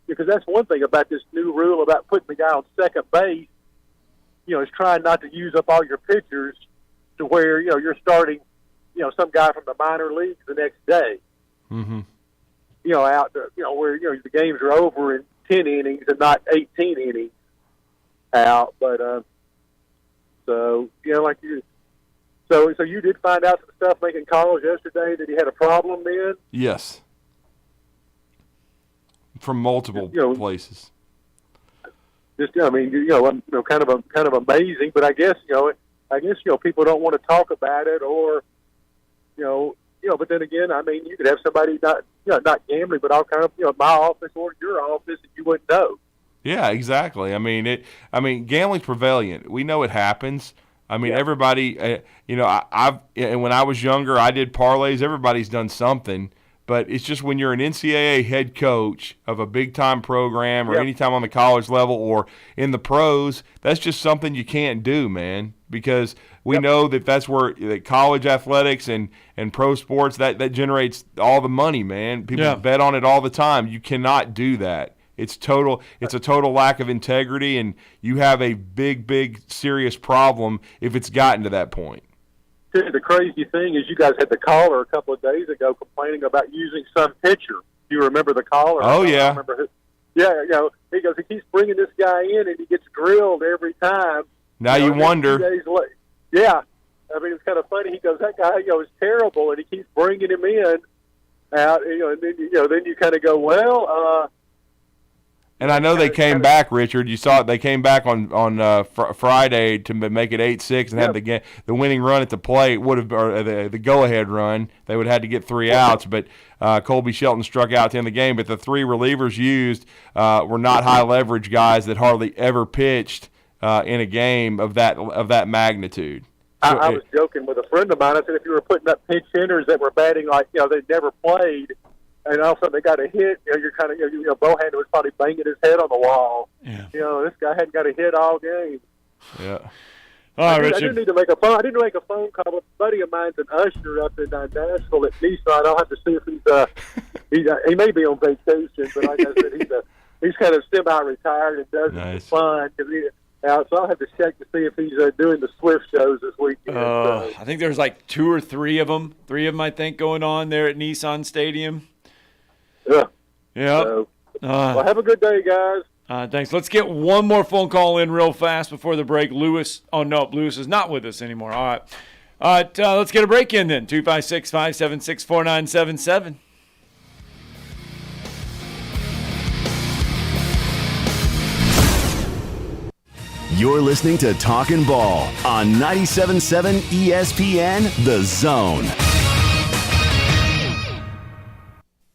because that's one thing about this new rule about putting the guy on second base, is trying not to use up all your pitchers to where, you're starting, some guy from the minor leagues the next day. Mm-hmm. Out to, where, the games are over in 10 innings and not 18 innings out. But, so you did find out some stuff making calls yesterday that he had a problem then? Yes. From multiple places. Just, kind of amazing, but I guess people don't want to talk about it, or, but then again, I mean, you could have somebody not gambling, but all kind of, my office or your office, and you wouldn't know. Yeah, exactly. I mean, gambling's prevalent. We know it happens. I mean, everybody, and when I was younger, I did parlays. Everybody's done something. But it's just when you're an NCAA head coach of a big-time program or anytime on the college level or in the pros, that's just something you can't do, man, because we know that's where college athletics and pro sports, that generates all the money, man. People bet on it all the time. You cannot do that. It's a total lack of integrity, and you have a big, serious problem if it's gotten to that point. The crazy thing is you guys had the caller a couple of days ago complaining about using some pitcher you remember the caller? Oh, yeah. I remember who. Yeah, he goes, he keeps bringing this guy in, and he gets grilled every time. Now you wonder. 2 days later, yeah. I mean, it's kind of funny. He goes, that guy, is terrible, and he keeps bringing him in. Out, and then you kind of go, well. And I know they came back, Richard. You saw it. They came back on Friday to make it 8-6 and have the winning run at the plate would have, or the go-ahead run. They would have had to get 3 outs, but Colby Shelton struck out to end the game. But the 3 relievers used were not high leverage guys that hardly ever pitched in a game of that magnitude. I was joking with a friend of mine. I said, if you were putting up pinch hitters that were batting like, they'd never played, and all of a sudden they got a hit, you're kind of, Bohannon was probably banging his head on the wall. Yeah. This guy hadn't got a hit all game. Yeah. All right, Richard. I didn't need to make a phone. I didn't make a phone call. But a buddy of mine's an usher up in Nashville at Nissan. I'll have to see if he may be on vacation, but like I said, he's kind of semi-retired and does it for fun. So I'll have to check to see if he's doing the Swift shows this weekend. I think there's like 2 or 3 of them. 3 of them, I think, going on there at Nissan Stadium. Yeah. Yeah. So, well, have a good day, guys. Thanks. Let's get one more phone call in real fast before the break. Lewis. Oh, no, Lewis is not with us anymore. All right. Let's get a break in then. 256-576-4977. You're listening to Talkin' Ball on 97.7 ESPN, The Zone.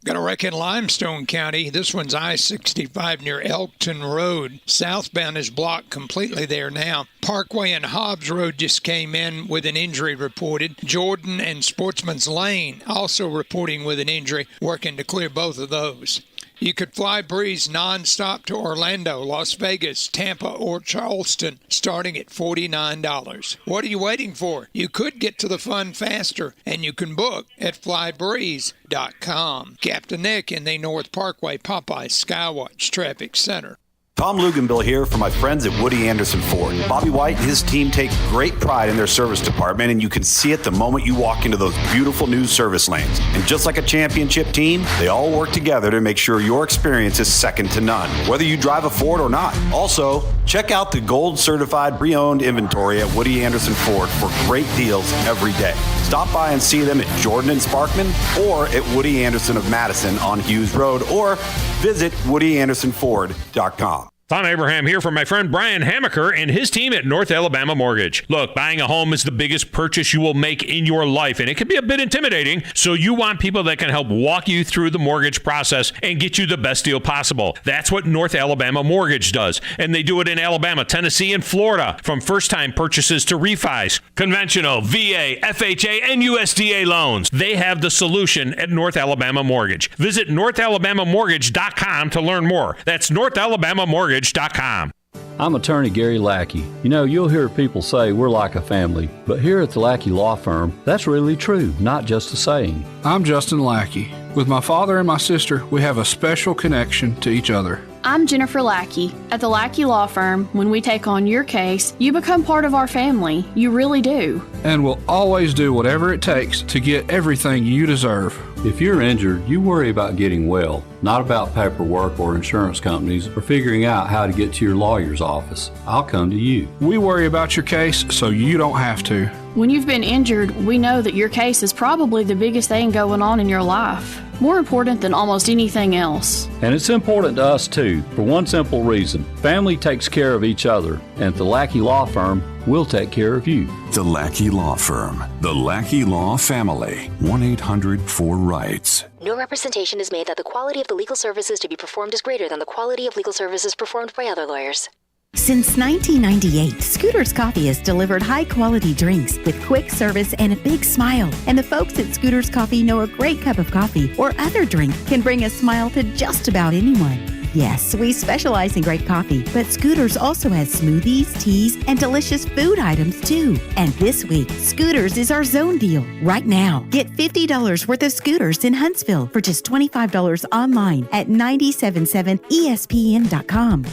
Got a wreck in Limestone County. This one's I-65 near Elkton Road. Southbound is blocked completely there now. Parkway and Hobbs Road just came in with an injury reported. Jordan and Sportsman's Lane also reporting with an injury, working to clear both of those. You could fly breeze nonstop to Orlando, Las Vegas, Tampa, or Charleston, starting at $49. What are you waiting for? You could get to the fun faster, and you can book at flybreeze.com. Captain Nick in the North Parkway Popeye Skywatch Traffic Center. Tom Luganville here for my friends at Woody Anderson Ford. Bobby White and his team take great pride in their service department, and you can see it the moment you walk into those beautiful new service lanes. And just like a championship team, they all work together to make sure your experience is second to none, whether you drive a Ford or not. Also, check out the gold certified pre-owned inventory at Woody Anderson Ford for great deals every day. Stop by and see them at Jordan and Sparkman or at Woody Anderson of Madison on Hughes Road, or visit WoodyAndersonFord.com. Tom Abraham here for my friend Brian Hamaker and his team at North Alabama Mortgage. Look, buying a home is the biggest purchase you will make in your life, and it can be a bit intimidating, so you want people that can help walk you through the mortgage process and get you the best deal possible. That's what North Alabama Mortgage does, and they do it in Alabama, Tennessee, and Florida, from first-time purchases to refis, conventional, VA, FHA, and USDA loans. They have the solution at North Alabama Mortgage. Visit NorthAlabamaMortgage.com to learn more. That's NorthAlabamaMortgage.com. I'm attorney Gary Lackey. You'll hear people say we're like a family, but here at the Lackey Law Firm, that's really true, not just a saying. I'm Justin Lackey. With my father and my sister, we have a special connection to each other. I'm Jennifer Lackey. At the Lackey Law Firm, when we take on your case, you become part of our family. You really do. And we'll always do whatever it takes to get everything you deserve. If you're injured, you worry about getting well, not about paperwork or insurance companies or figuring out how to get to your lawyer's office. I'll come to you. We worry about your case so you don't have to. When you've been injured, we know that your case is probably the biggest thing going on in your life. More important than almost anything else. And it's important to us too, for one simple reason. Family takes care of each other, and at the Lackey Law Firm, we'll take care of you. The Lackey Law Firm. The Lackey Law Family. 1-800-4-RIGHTS. No representation is made that the quality of the legal services to be performed is greater than the quality of legal services performed by other lawyers. Since 1998, Scooter's Coffee has delivered high-quality drinks with quick service and a big smile. And the folks at Scooter's Coffee know a great cup of coffee or other drink can bring a smile to just about anyone. Yes, we specialize in great coffee, but Scooter's also has smoothies, teas, and delicious food items too. And this week, Scooter's is our zone deal. Right now, get $50 worth of Scooter's in Huntsville for just $25 online at 977ESPN.com.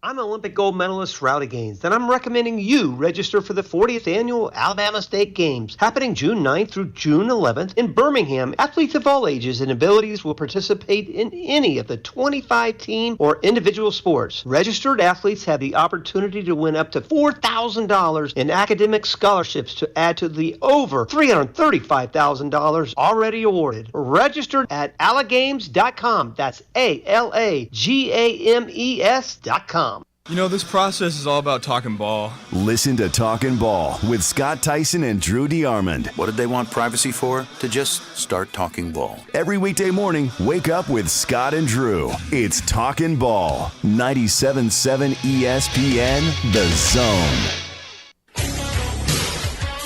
I'm Olympic gold medalist Rowdy Gaines, and I'm recommending you register for the 40th Annual Alabama State Games, happening June 9th through June 11th in Birmingham. Athletes of all ages and abilities will participate in any of the 25 team or individual sports. Registered athletes have the opportunity to win up to $4,000 in academic scholarships to add to the over $335,000 already awarded. Registered at alagames.com. That's ALAGAMES.com. You know, this process is all about talking ball. Listen to Talkin' Ball with Scott Tyson and Drew DeArmond. What did they want privacy for? To just start talking ball. Every weekday morning, wake up with Scott and Drew. It's Talkin' Ball. 97.7 ESPN, The Zone.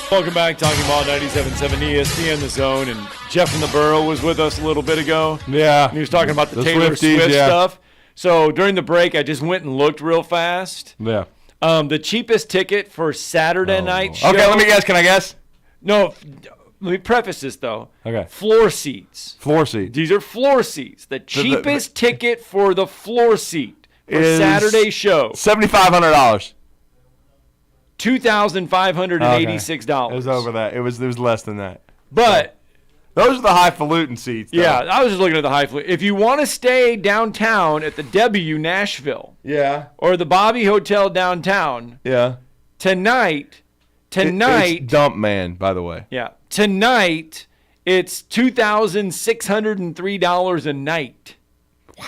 Welcome back, Talking Ball, 97.7 ESPN, The Zone. And Jeff from the Borough was with us a little bit ago. Yeah. And he was talking about the Taylor Swifties, Swift yeah. stuff. So during the break, I just went and looked real fast. Yeah. The cheapest ticket for Saturday night show. Okay, let me guess. Can I guess? No, let me preface this, though. Okay. Floor seats. Floor seats. These are floor seats. The cheapest ticket for the floor seat for is Saturday show. $7,500. $2,586. It was over that. It was less than that. But those are the highfalutin seats. Though. Yeah, I was just looking at the highfalutin. If you want to stay downtown at the W Nashville, or the Bobby Hotel downtown, tonight, it's Dump Man, by the way. Yeah, tonight it's $2,603 a night. Wow,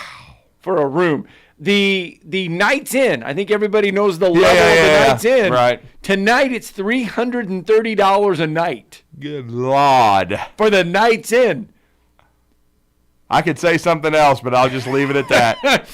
for a room. The Nights Inn, I think everybody knows the level of the Nights Inn. Right. Tonight it's $330 a night. Good Lord. For the Nights Inn. I could say something else, but I'll just leave it at that.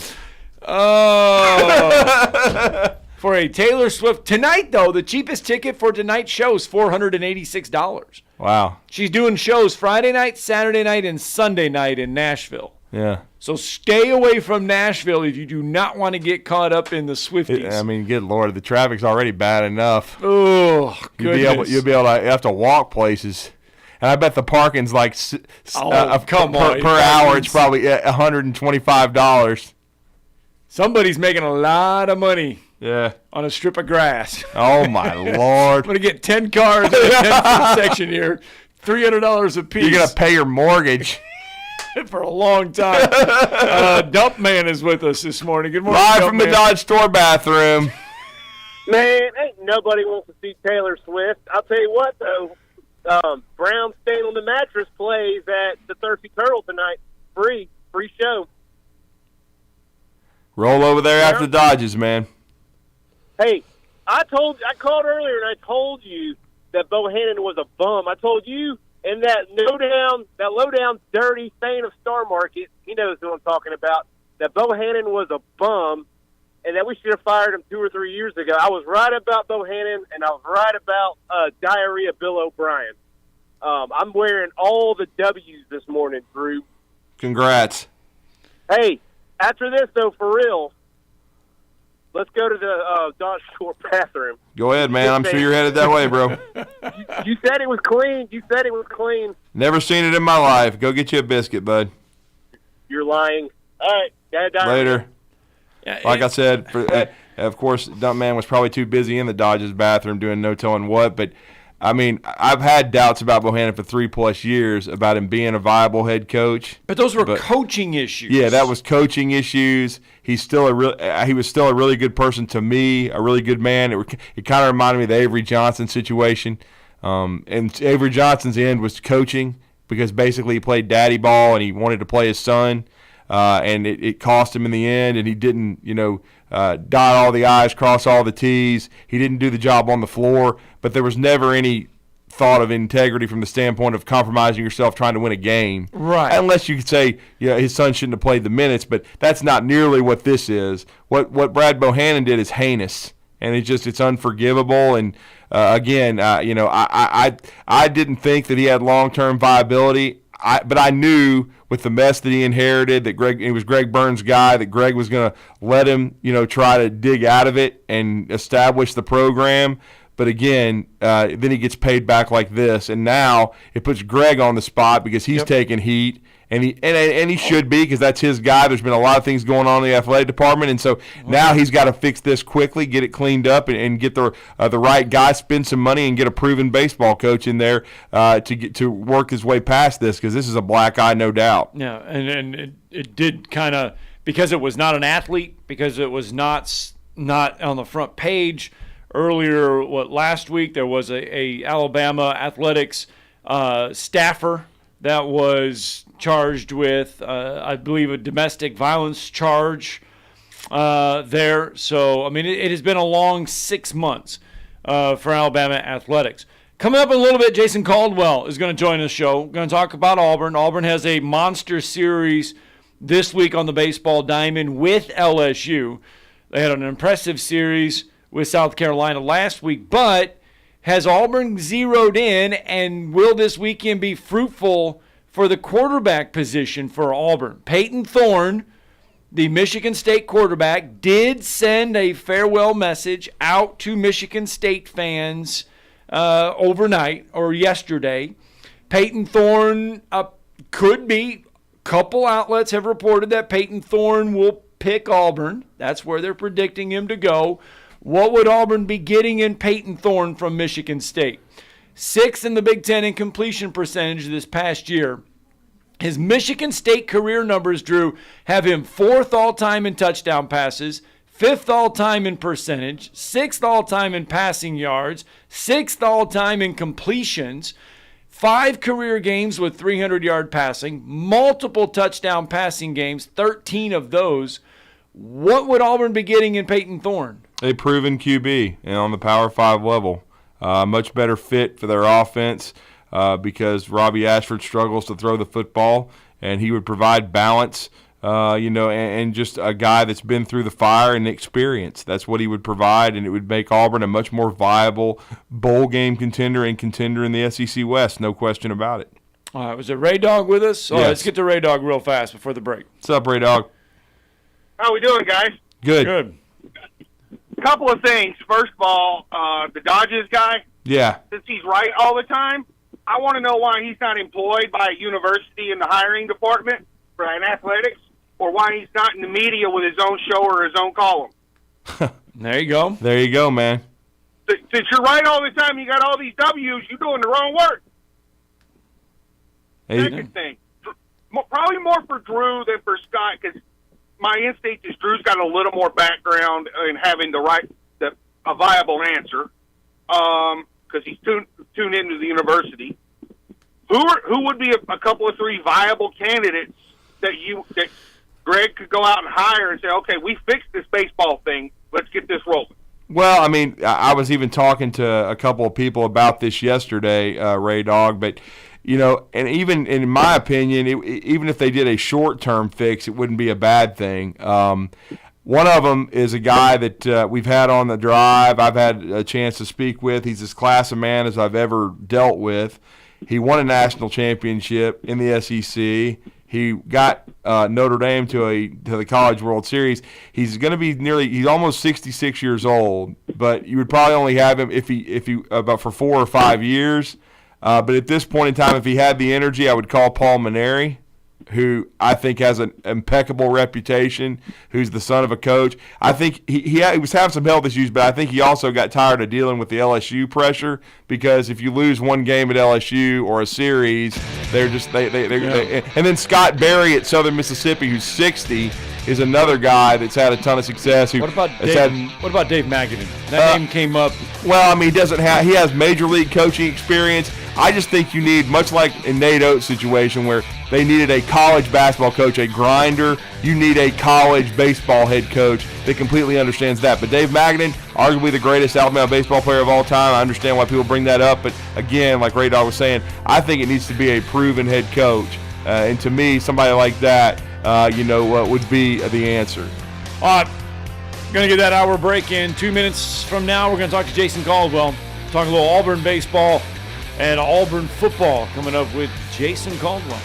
Oh. For a Taylor Swift. Tonight, though, the cheapest ticket for tonight's show is $486. Wow. She's doing shows Friday night, Saturday night, and Sunday night in Nashville. Yeah. So stay away from Nashville if you do not want to get caught up in the Swifties. I mean, good Lord, the traffic's already bad enough. Oh, goodness. You'll be able to have to walk places. And I bet the parking's like per hour. It's probably $125. Somebody's making a lot of money. Yeah. On a strip of grass. Oh, my Lord. I'm going to get 10 cars in the 10 section here. $300 a piece. You're going to pay your mortgage. For a long time. Dump Man is with us this morning. Good morning, Live Dump from the Man. Dodge store bathroom. Man, ain't nobody wants to see Taylor Swift. I'll tell you what, though. Brown Stain on the Mattress plays at the Thirsty Turtle tonight. Free show. Roll over there after the Dodges, man. Hey, I called earlier and I told you that Bohannon was a bum. I told you. And that low down, dirty Thane of Star Market, he knows who I'm talking about, that Bohannon was a bum and that we should have fired him 2 or 3 years ago. I was right about Bohannon, and I was right about Diarrhea Bill O'Brien. I'm wearing all the W's this morning, Drew. Congrats. Hey, after this, though, for real, let's go to the Dodge Store bathroom. Go ahead, man. I'm sure you're headed that way, bro. You said it was clean. Never seen it in my life. Go get you a biscuit, bud. You're lying. All right. Later. Like I said, of course, Dump Man was probably too busy in the Dodgers bathroom doing no telling what. But, I mean, I've had doubts about Bohannon for 3+ years about him being a viable head coach. But those were coaching issues. Yeah, that was coaching issues. He was still a really good person to me, a really good man. It kind of reminded me of the Avery Johnson situation. And Avery Johnson's end was coaching because basically he played daddy ball and he wanted to play his son. And it cost him in the end, and he didn't, dot all the I's, cross all the T's. He didn't do the job on the floor, but there was never any thought of integrity from the standpoint of compromising yourself trying to win a game. Right. Unless you could say, his son shouldn't have played the minutes, but that's not nearly what this is. What Brad Bohannon did is heinous, and it's unforgivable. And again, I didn't think that he had long-term viability. But I knew with the mess that he inherited that it was Greg Burns' guy, that Greg was going to let him, try to dig out of it and establish the program. But again, then he gets paid back like this, and now it puts Greg on the spot because he's taking heat, and he should be because that's his guy. There's been a lot of things going on in the athletic department, and so now he's got to fix this quickly, get it cleaned up, and get the right guy, spend some money, and get a proven baseball coach in there to work his way past this because this is a black eye, no doubt. Yeah, and it did kind of, because it was not an athlete, because it was not on the front page. Earlier, last week, there was a Alabama athletics staffer that was charged with, I believe, a domestic violence charge there. So, I mean, it has been a long 6 months for Alabama athletics. Coming up in a little bit, Jason Caldwell is going to join the show. We're going to talk about Auburn. Auburn has a monster series this week on the baseball diamond with LSU. They had an impressive series with South Carolina last week, but has Auburn zeroed in, and will this weekend be fruitful for the quarterback position for Auburn? Peyton Thorne, the Michigan State quarterback, did send a farewell message out to Michigan State fans overnight or yesterday. Peyton Thorne could be, a couple outlets have reported that Peyton Thorne will pick Auburn. That's where they're predicting him to go. What would Auburn be getting in Peyton Thorne from Michigan State? 6th in the Big Ten in completion percentage this past year. His Michigan State career numbers, Drew, have him 4th all-time in touchdown passes, 5th all-time in percentage, 6th all-time in passing yards, 6th all-time in completions, 5 career games with 300-yard passing, multiple touchdown passing games, 13 of those. What would Auburn be getting in Peyton Thorne? A proven QB and on the Power 5 level. Much better fit for their offense because Robbie Ashford struggles to throw the football, and he would provide balance, and just a guy that's been through the fire and experience. That's what he would provide, and it would make Auburn a much more viable bowl game contender and contender in the SEC West, no question about it. All right, was it Ray Dog with us? Yes. Let's get to Ray Dog real fast before the break. What's up, Ray Dog? How we doing, guys? Good. Couple of things. First of all, the Dodgers guy. Yeah. Since he's right all the time, I want to know why he's not employed by a university in the hiring department for an athletics, or why he's not in the media with his own show or his own column. There you go. There you go, man. Since you're right all the time, you got all these W's, you're doing the wrong work. Second thing, probably more for Drew than for Scott, because my instinct is Drew's got a little more background in having a viable answer, because he's tuned into the university. Who would be a couple of 3 viable candidates that Greg could go out and hire and say, okay, we fixed this baseball thing, let's get this rolling? Well, I mean, I was even talking to a couple of people about this yesterday, Ray Dog, but and even in my opinion, even if they did a short-term fix, it wouldn't be a bad thing. One of them is a guy that we've had on the drive. I've had a chance to speak with. He's as class of man as I've ever dealt with. He won a national championship in the SEC. He got Notre Dame to the College World Series. He's going to be he's almost 66 years old, but you would probably only have him if he about for 4 or 5 years. But at this point in time, if he had the energy, I would call Paul Maneri, who I think has an impeccable reputation, who's the son of a coach. I think he was having some health issues, but I think he also got tired of dealing with the LSU pressure, because if you lose one game at LSU or a series, they're and then Scott Berry at Southern Mississippi, who's 60, is another guy that's had a ton of success. What about Dave Magadan? That name came up. Well, I mean, he has major league coaching experience. I just think you need, much like in Nate Oates' situation where they needed a college basketball coach, a grinder, you need a college baseball head coach that completely understands that. But Dave Magadan, arguably the greatest Alabama baseball player of all time. I understand why people bring that up. But again, like Ray Dog was saying, I think it needs to be a proven head coach. And to me, somebody like that, would be the answer. All right. Going to get that hour break in. 2 minutes from now, we're going to talk to Jason Caldwell. Talk a little Auburn baseball and Auburn football coming up with Jason Caldwell.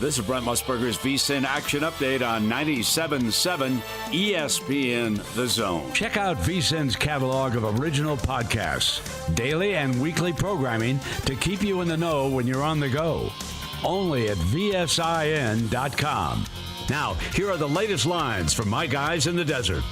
This is Brent Musburger's VSiN Action Update on 97.7 ESPN The Zone. Check out VSiN's catalog of original podcasts, daily and weekly programming to keep you in the know when you're on the go. Only at VSIN.com. Now, here are the latest lines from my guys in the desert.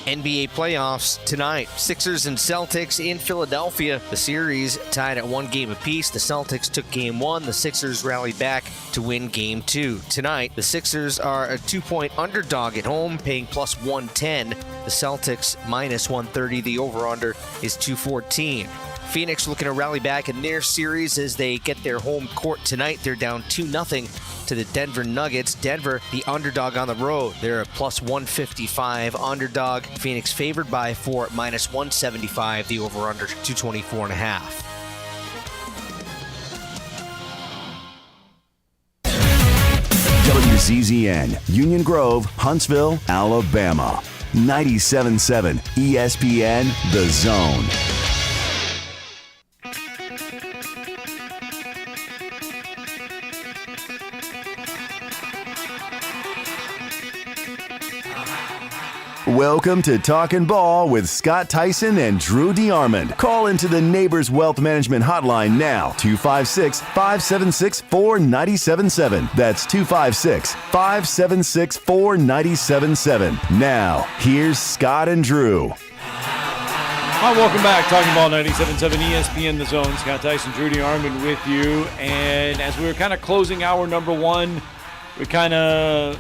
NBA playoffs tonight. Sixers and Celtics in Philadelphia. The series tied at 1 game apiece. The Celtics took game 1. The Sixers rallied back to win game 2. Tonight, the Sixers are a 2-point underdog at home, paying plus 110. The Celtics minus 130. The over-under is 214. Phoenix looking to rally back in their series as they get their home court tonight. They're down 2-0 to the Denver Nuggets. Denver, the underdog on the road. They're a plus 155 underdog. Phoenix favored by 4 at minus 175. The over-under 224.5. WCZN, Union Grove, Huntsville, Alabama. 97.7 ESPN The Zone. Welcome to Talkin' Ball with Scott Theisen and Drew DeArmond. Call into the Neighbors Wealth Management Hotline now, 256-576-4977. That's 256-576-4977. Now, here's Scott and Drew. Hi, welcome back. Talking Ball 97.7 ESPN The Zone. Scott Theisen, Drew DeArmond with you. And as we were kind of closing hour number 1, we kind of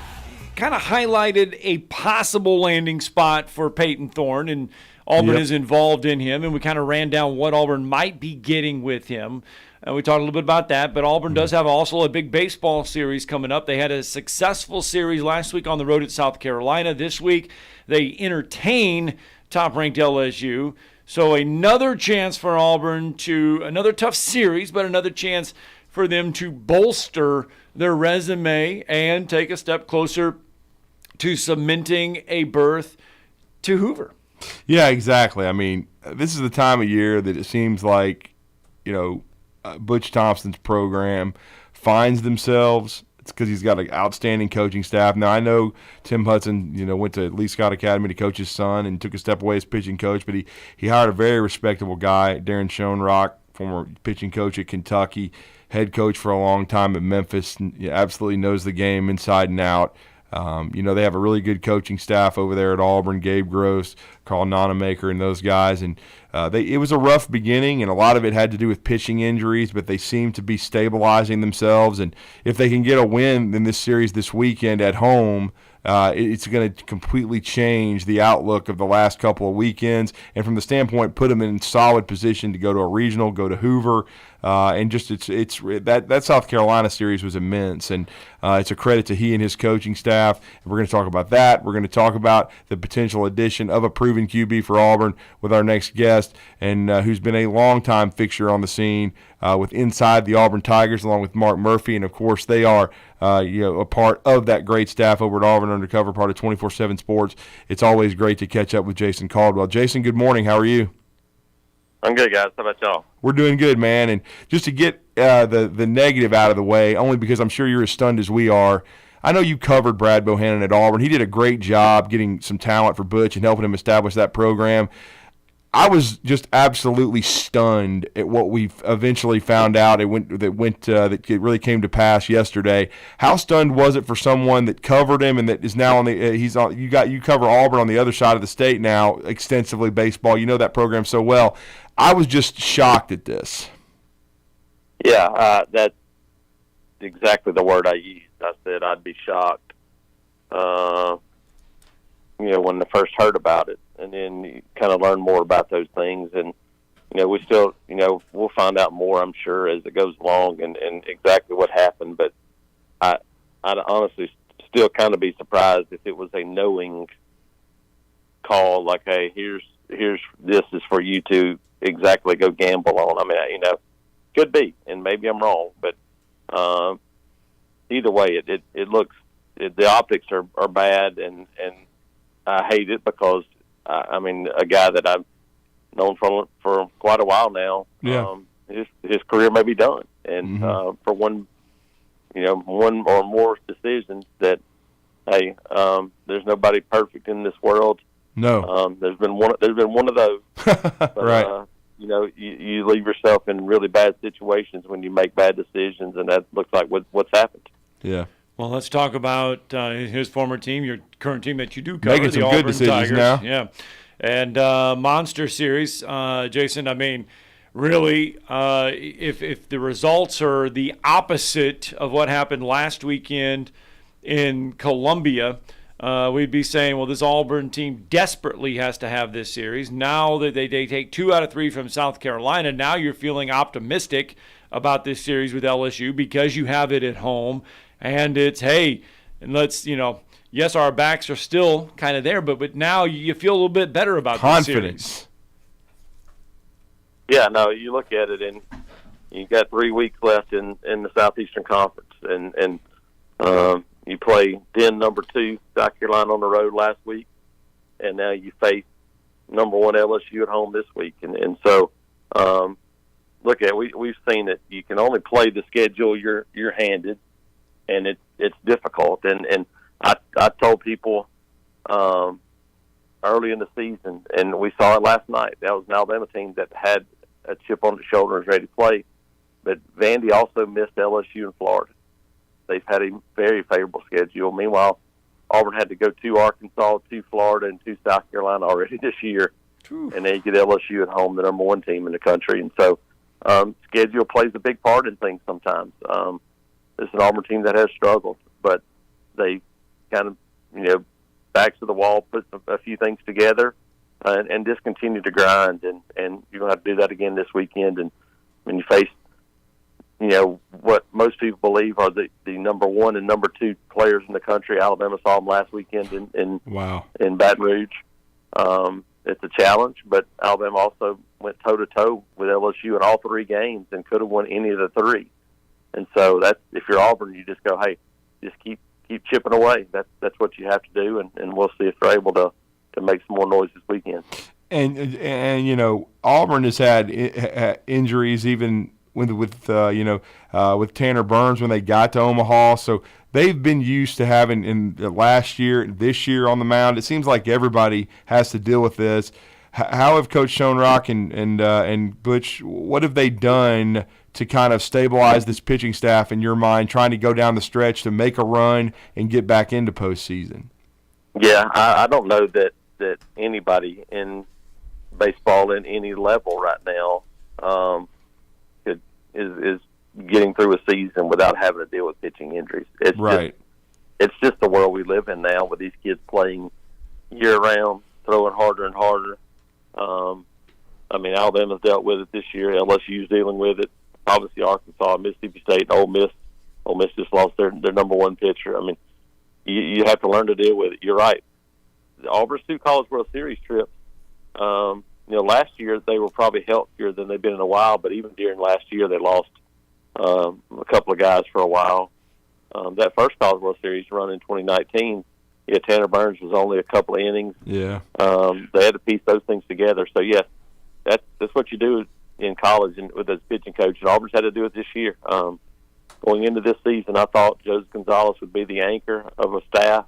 highlighted a possible landing spot for Peyton Thorne, and Auburn is involved in him, and we kind of ran down what Auburn might be getting with him. We talked a little bit about that, but Auburn does have also a big baseball series coming up. They had a successful series last week on the road at South Carolina. This week they entertain top-ranked LSU. So another chance for Auburn to, another tough series, but another chance for them to bolster their resume and take a step closer to cementing a berth to Hoover. Yeah, exactly. I mean, this is the time of year that it seems like, Butch Thompson's program finds themselves. It's because he's got an outstanding coaching staff. Now, I know Tim Hudson, went to Lee Scott Academy to coach his son and took a step away as pitching coach, but he hired a very respectable guy, Darren Schoenrock, former pitching coach at Kentucky, head coach for a long time at Memphis, and absolutely knows the game inside and out. They have a really good coaching staff over there at Auburn, Gabe Gross, Carl Nonamaker, and those guys. And it was a rough beginning, and a lot of it had to do with pitching injuries, but they seem to be stabilizing themselves. And if they can get a win in this series this weekend at home, it's going to completely change the outlook of the last couple of weekends, and from the standpoint, put them in solid position to go to a regional, go to Hoover, and just that South Carolina series was immense, and it's a credit to he and his coaching staff. And we're going to talk about that. We're going to talk about the potential addition of a proven QB for Auburn with our next guest, and who's been a longtime fixture on the scene with Inside the Auburn Tigers, along with Mark Murphy, and of course they are a part of that great staff over at Auburn Undercover, part of 24/7 Sports. It's always great to catch up with Jason Caldwell. Jason, good morning. How are you? I'm good, guys. How about y'all? We're doing good, man. And just to get the negative out of the way, only because I'm sure you're as stunned as we are, I know you covered Brad Bohannon at Auburn. He did a great job getting some talent for Butch and helping him establish that program. I was just absolutely stunned at what we eventually found out. That it really came to pass yesterday. How stunned was it for someone that covered him and that is now on the? You cover Auburn on the other side of the state now extensively, baseball. You know that program so well. I was just shocked at this. Yeah, that's exactly the word I used. I said I'd be shocked. When I first heard about it. And then you kind of learn more about those things. And, we still, we'll find out more, I'm sure, as it goes along and exactly what happened. But I'd honestly still kind of be surprised if it was a knowing call, like, hey, here's this is for you to exactly go gamble on. I mean, could be, and maybe I'm wrong. But either way, it looks, the optics are bad, and I hate it because, a guy that I've known for quite a while now, his career may be done. And for one, one or more decisions that, hey, there's nobody perfect in this world. No. There's been one of those. But, right. You leave yourself in really bad situations when you make bad decisions, and that looks like what's happened. Yeah. Well, let's talk about his former team, your current team that you do cover, making the some Auburn good decisions Tigers. now. Yeah, and Monster Series, Jason. I mean, really, if the results are the opposite of what happened last weekend in Columbia, we'd be saying, well, this Auburn team desperately has to have this series. Now that they take 2 out of 3 from South Carolina, now you're feeling optimistic about this series with LSU because you have it at home. And it's, hey, and let's, yes, our backs are still kind of there, but now you feel a little bit better about this series. Yeah, no, you look at it, and you got 3 weeks left in the Southeastern Conference, and you play number 2 South Carolina on the road last week, and now you face number 1 LSU at home this week, and so look at it, we've seen that you can only play the schedule you're handed, and it's difficult, and I told people early in the season, and we saw it last night. That was an Alabama team that had a chip on the shoulder and was ready to play. But Vandy also missed LSU and Florida. They've had a very favorable schedule. Meanwhile, Auburn had to go to Arkansas, to Florida, and to South Carolina already this year. And they get LSU at home, the number 1 team in the country. And so schedule plays a big part in things sometimes. It's an Auburn team that has struggled, but they kind of, backs to the wall, put a few things together, and just continue to grind. And you're going to have to do that again this weekend. And when you face, what most people believe are the number 1 and number 2 players in the country, Alabama saw them last weekend in Baton Rouge. It's a challenge, but Alabama also went toe-to-toe with LSU in all 3 games and could have won any of the 3. And so that's, if you're Auburn, you just go, hey, just keep chipping away. That's what you have to do, and we'll see if they're able to make some more noise this weekend. And Auburn has had injuries even with Tanner Burns when they got to Omaha. So they've been used to having in the last year, this year on the mound. It seems like everybody has to deal with this. How have Coach Schoenrock and Butch, what have they done to kind of stabilize this pitching staff in your mind, trying to go down the stretch to make a run and get back into postseason? Yeah, I don't know that anybody in baseball in any level right now is getting through a season without having to deal with pitching injuries. It's just the world we live in now with these kids playing year-round, throwing harder and harder. Alabama's dealt with it this year. LSU's dealing with it. Obviously, Arkansas, Mississippi State, and Ole Miss. Ole Miss just lost their number 1 pitcher. You have to learn to deal with it. You're right. Auburn's 2 College World Series trips, last year they were probably healthier than they've been in a while, but even during last year they lost a couple of guys for a while. That first College World Series run in 2019, Tanner Burns was only a couple of innings. Yeah. They had to piece those things together. So, yes, that's what you do in college and with as pitching coach. And Auburn's had to do it this year. Going into this season, I thought Joseph Gonzalez would be the anchor of a staff.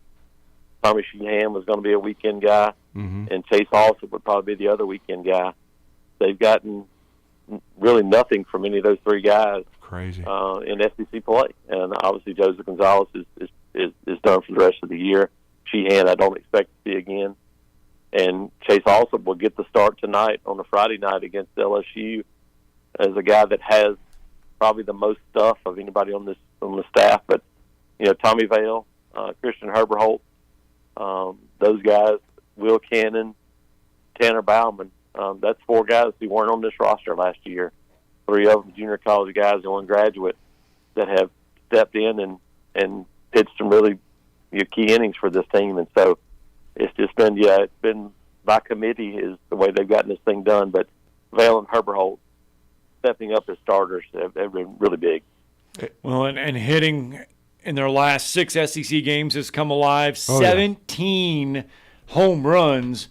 Tommy Sheehan was going to be a weekend guy, and Chase Alsop would probably be the other weekend guy. They've gotten really nothing from any of those 3 guys. Crazy. In SEC play, and obviously Joseph Gonzalez is done for the rest of the year. Sheehan, I don't expect to see again, and Chase Alsop will get the start tonight on a Friday night against LSU as a guy that has probably the most stuff of anybody on the staff. But Tommy Vale, Christian Herberholt, those guys, Will Cannon, Tanner Bauman. That's 4 guys who weren't on this roster last year. 3 of them junior college guys and 1 graduate that have stepped in and pitched some really key innings for this team. And so it's just been, it's been by committee is the way they've gotten this thing done. But Vale and Herberholt stepping up as starters have been really big. Well, and hitting in their last 6 SEC games has come alive. 17 home runs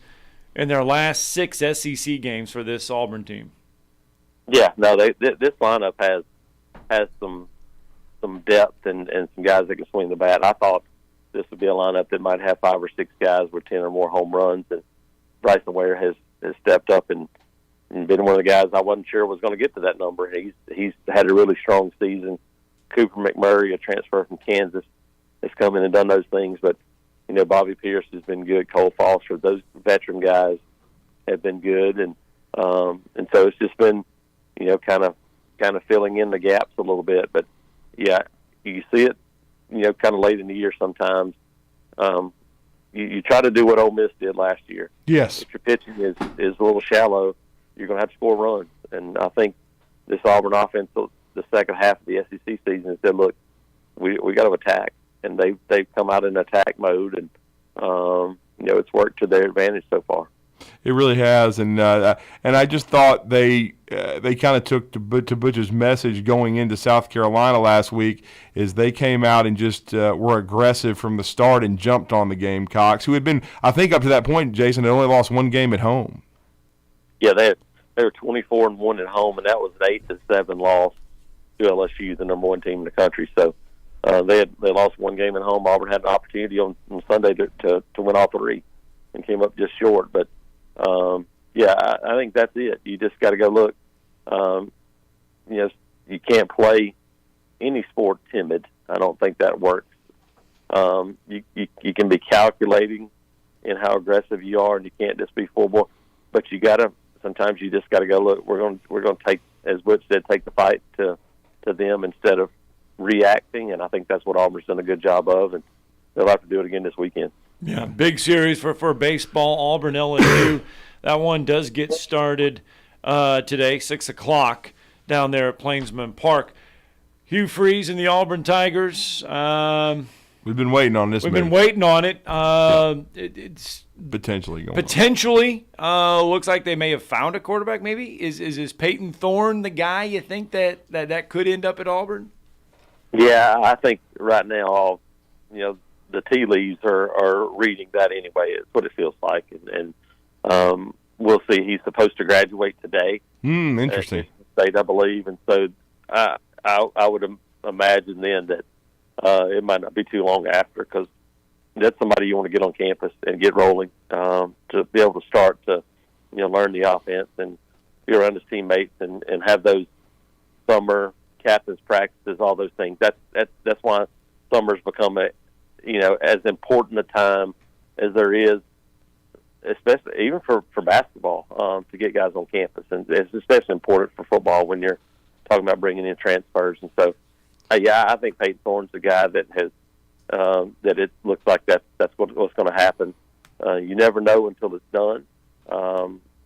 in their last 6 SEC games for this Auburn team. Yeah, no, this lineup has some some depth and some guys that can swing the bat. I thought this would be a lineup that might have 5 or 6 guys with 10 or more home runs, and Bryson Ware has stepped up and been one of the guys I wasn't sure was going to get to that number. He's had a really strong season. Cooper McMurray, a transfer from Kansas, has come in and done those things. But, Bobby Pierce has been good. Cole Foster, those veteran guys have been good. And so it's just been, kind of filling in the gaps a little bit. But, yeah, you see it, kind of late in the year sometimes. You try to do what Ole Miss did last year. Yes. If your pitching is a little shallow, you're going to have to score runs. And I think this Auburn offense, the second half of the SEC season, has said, look, we got to attack. And they've come out in attack mode, and, it's worked to their advantage so far. It really has, and I just thought they kind of took to Butch's message going into South Carolina last week is they came out and just were aggressive from the start and jumped on the Gamecocks, who had been, I think up to that point, Jason, had only lost one game at home. Yeah, they were 24-1 at home, and that was an 8-7 loss to LSU, the number 1 team in the country. So they lost one game at home. Auburn had an opportunity on Sunday to win all 3 and came up just short, but. I think that's it. You just got to go look. You can't play any sport timid. I don't think that works. You can be calculating in how aggressive you are, and you can't just be full bore. But sometimes you just got to go look. We're going to take, as Butch said, take the fight to them instead of reacting. And I think that's what Auburn's done a good job of, and they'll have to do it again this weekend. Yeah, big series for baseball, Auburn, LSU. That one does get started today, 6 o'clock, down there at Plainsman Park. Hugh Freeze and the Auburn Tigers. We've been waiting on this. We've been waiting on it. It's potentially going. Potentially, looks like they may have found a quarterback. Maybe is Peyton Thorne the guy you think that could end up at Auburn? Yeah, I think right now, the tea leaves are reading that anyway. It's what it feels like, and we'll see. He's supposed to graduate today. Interesting. At the state, I believe, and so I would imagine then that it might not be too long after, because that's somebody you want to get on campus and get rolling to be able to start to learn the offense and be around his teammates and have those summer captain's practices, all those things. That's why summer's become as important a time as there is, especially even for basketball, to get guys on campus. And it's especially important for football when you're talking about bringing in transfers. And so, I think Peyton Thorne's the guy that has that it looks like that's what's going to happen. You never know until it's done.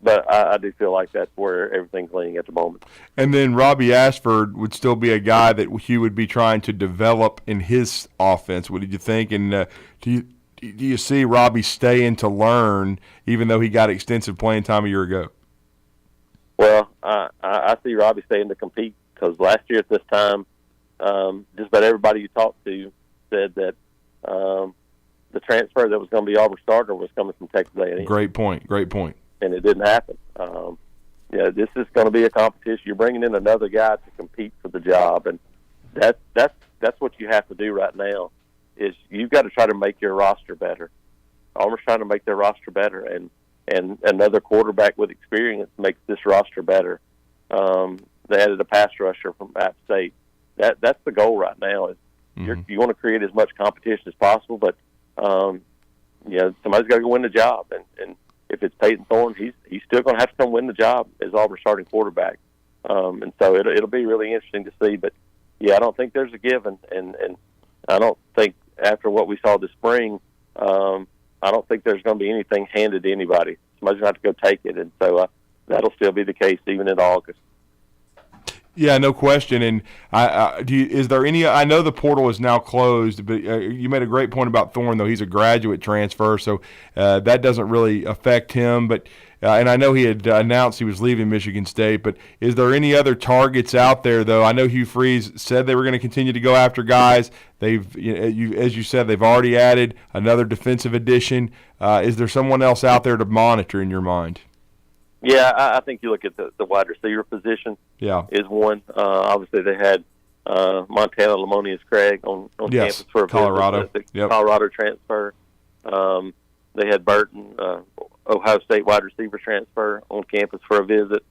But I do feel like that's where everything's leaning at the moment. And then Robbie Ashford would still be a guy that Hugh would be trying to develop in his offense. What did you think? And do you see Robbie staying to learn, even though he got extensive playing time a year ago? Well, I see Robbie staying to compete, because last year at this time, just about everybody you talked to said that the transfer that was going to be Auburn starter was coming from Texas A&M. Great point. And it didn't happen. This is going to be a competition. You're bringing in another guy to compete for the job, and that's what you have to do right now. Is you've got to try to make your roster better. Auburn's trying to make their roster better, and another quarterback with experience makes this roster better. They added a pass rusher from App State. That's the goal right now. Is you want to create as much competition as possible, but somebody's got to go win the job, and if it's Peyton Thorne, he's still going to have to come win the job as Auburn's starting quarterback. And so it'll be really interesting to see. But, I don't think there's a given. And I don't think after what we saw this spring, I don't think there's going to be anything handed to anybody. Somebody's going to have to go take it. And so that'll still be the case even in August. Yeah, no question. And is there any? I know the portal is now closed, but you made a great point about Thorne, though. He's a graduate transfer, so that doesn't really affect him. But and I know he had announced he was leaving Michigan State. But is there any other targets out there, though? I know Hugh Freeze said they were going to continue to go after guys. They've, as you said, they've already added another defensive addition. Is there someone else out there to monitor in your mind? Yeah, I think you look at the wide receiver position. Yeah, is one. Obviously, they had Montana Lamonius Craig on campus for a Colorado. visit, the Colorado transfer. They had Burton, Ohio State wide receiver transfer on campus for a visit.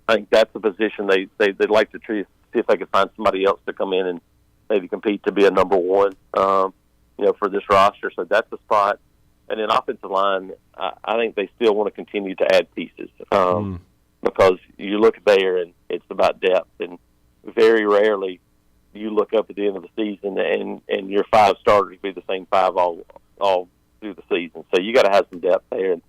I think that's a position they'd like to see if they could find somebody else to come in and maybe compete to be a number one, for this roster. So that's a spot. And then offensive line, I think they still want to continue to add pieces because you look there and it's about depth. And very rarely you look up at the end of the season and your 5 starters be the same 5 all through the season. So you got to have some depth there. And,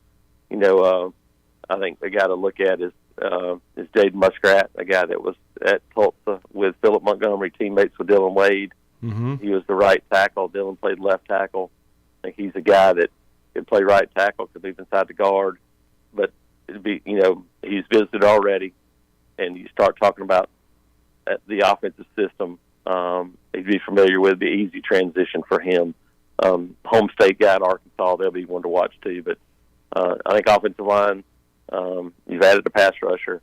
I think the guy to look at is Jaden Muskrat, a guy that was at Tulsa with Philip Montgomery, teammates with Dylan Wade. Mm-hmm. He was the right tackle. Dylan played left tackle. I think he's a guy that can play right tackle, could move inside the guard. But it'd be, he's visited already, and you start talking about the offensive system he'd be familiar with. It'd be easy transition for him. Home state guy in Arkansas, they'll be one to watch too. But I think offensive line, you've added a pass rusher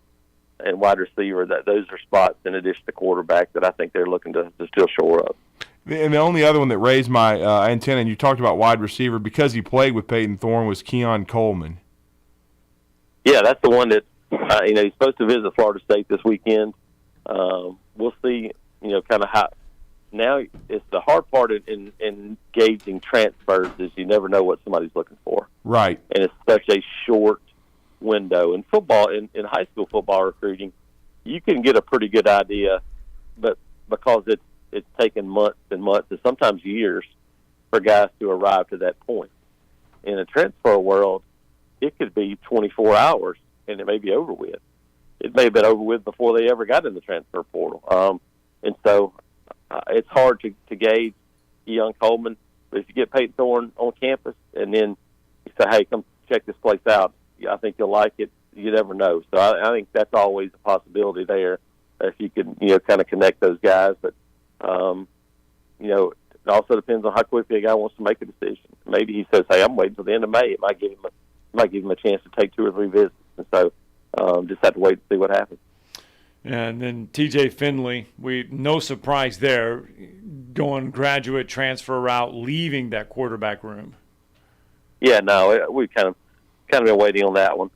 and wide receiver. Those are spots in addition to quarterback that I think they're looking to still shore up. And the only other one that raised my antenna, and you talked about wide receiver, because he played with Peyton Thorne, was Keon Coleman. Yeah, that's the one that, he's supposed to visit Florida State this weekend. We'll see, kind of how. Now, it's the hard part in gauging transfers is you never know what somebody's looking for. Right. And it's such a short window. In football, in high school football recruiting, you can get a pretty good idea, but because it's taken months and months and sometimes years for guys to arrive to that point. In a transfer world, it could be 24 hours and it may be over with. It may have been over with before they ever got in the transfer portal. And so it's hard to gauge young Coleman. But if you get Peyton Thorne on campus and then you say, hey, come check this place out, I think you'll like it. You never know. So I think that's always a possibility there if you can, kind of connect those guys. But, it also depends on how quickly a guy wants to make a decision. Maybe he says, hey, I'm waiting till the end of May. It might give him a chance to take 2 or 3 visits. And so just have to wait to see what happens. And then T.J. Finley, no surprise there, going graduate transfer route, leaving that quarterback room. Yeah, no, we kind of been waiting on that one.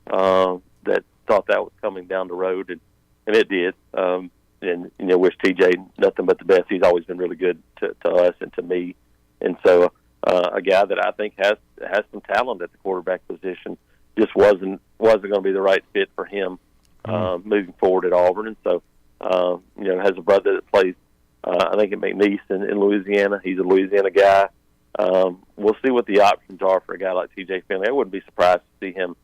That thought that was coming down the road, and it did. And wish TJ nothing but the best. He's always been really good to us and to me. And so a guy that I think has some talent at the quarterback position just wasn't going to be the right fit for him moving forward at Auburn. And so has a brother that plays I think at McNeese in Louisiana. He's a Louisiana guy. We'll see what the options are for a guy like TJ Finley. I wouldn't be surprised to see him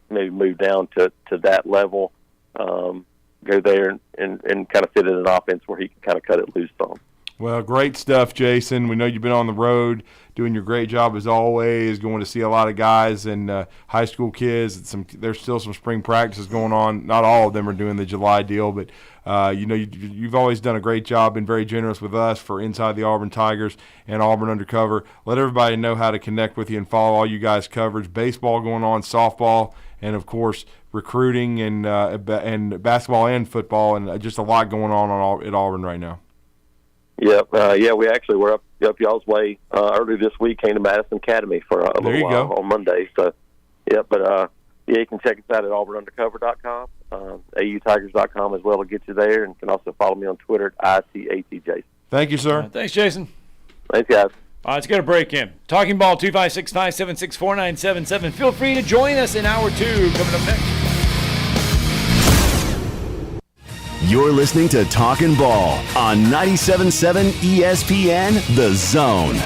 maybe move down to that level. Go there and kind of fit in an offense where he can kind of cut it loose on. Well, great stuff, Jason. We know you've been on the road doing your great job as always, going to see a lot of guys and high school kids. There's still some spring practices going on. Not all of them are doing the July deal, but you've always done a great job, been very generous with us for Inside the Auburn Tigers and Auburn Undercover. Let everybody know how to connect with you and follow all you guys' coverage. Baseball going on, softball, and, of course, recruiting and basketball and football, and just a lot going on at Auburn right now. Yep. We actually were up y'all's way earlier this week. Came to Madison Academy for a little while on Monday. So, you can check us out at auburnundercover.com, autigers.com as well to get you there, and you can also follow me on Twitter at ICATJason. Thank you, sir. Thanks, Jason. Thanks, guys. All right, let's get a break in. Talking Ball, 256-576-4977. Feel free to join us in Hour 2 coming up next. You're listening to Talkin' Ball on 97.7 ESPN, The Zone.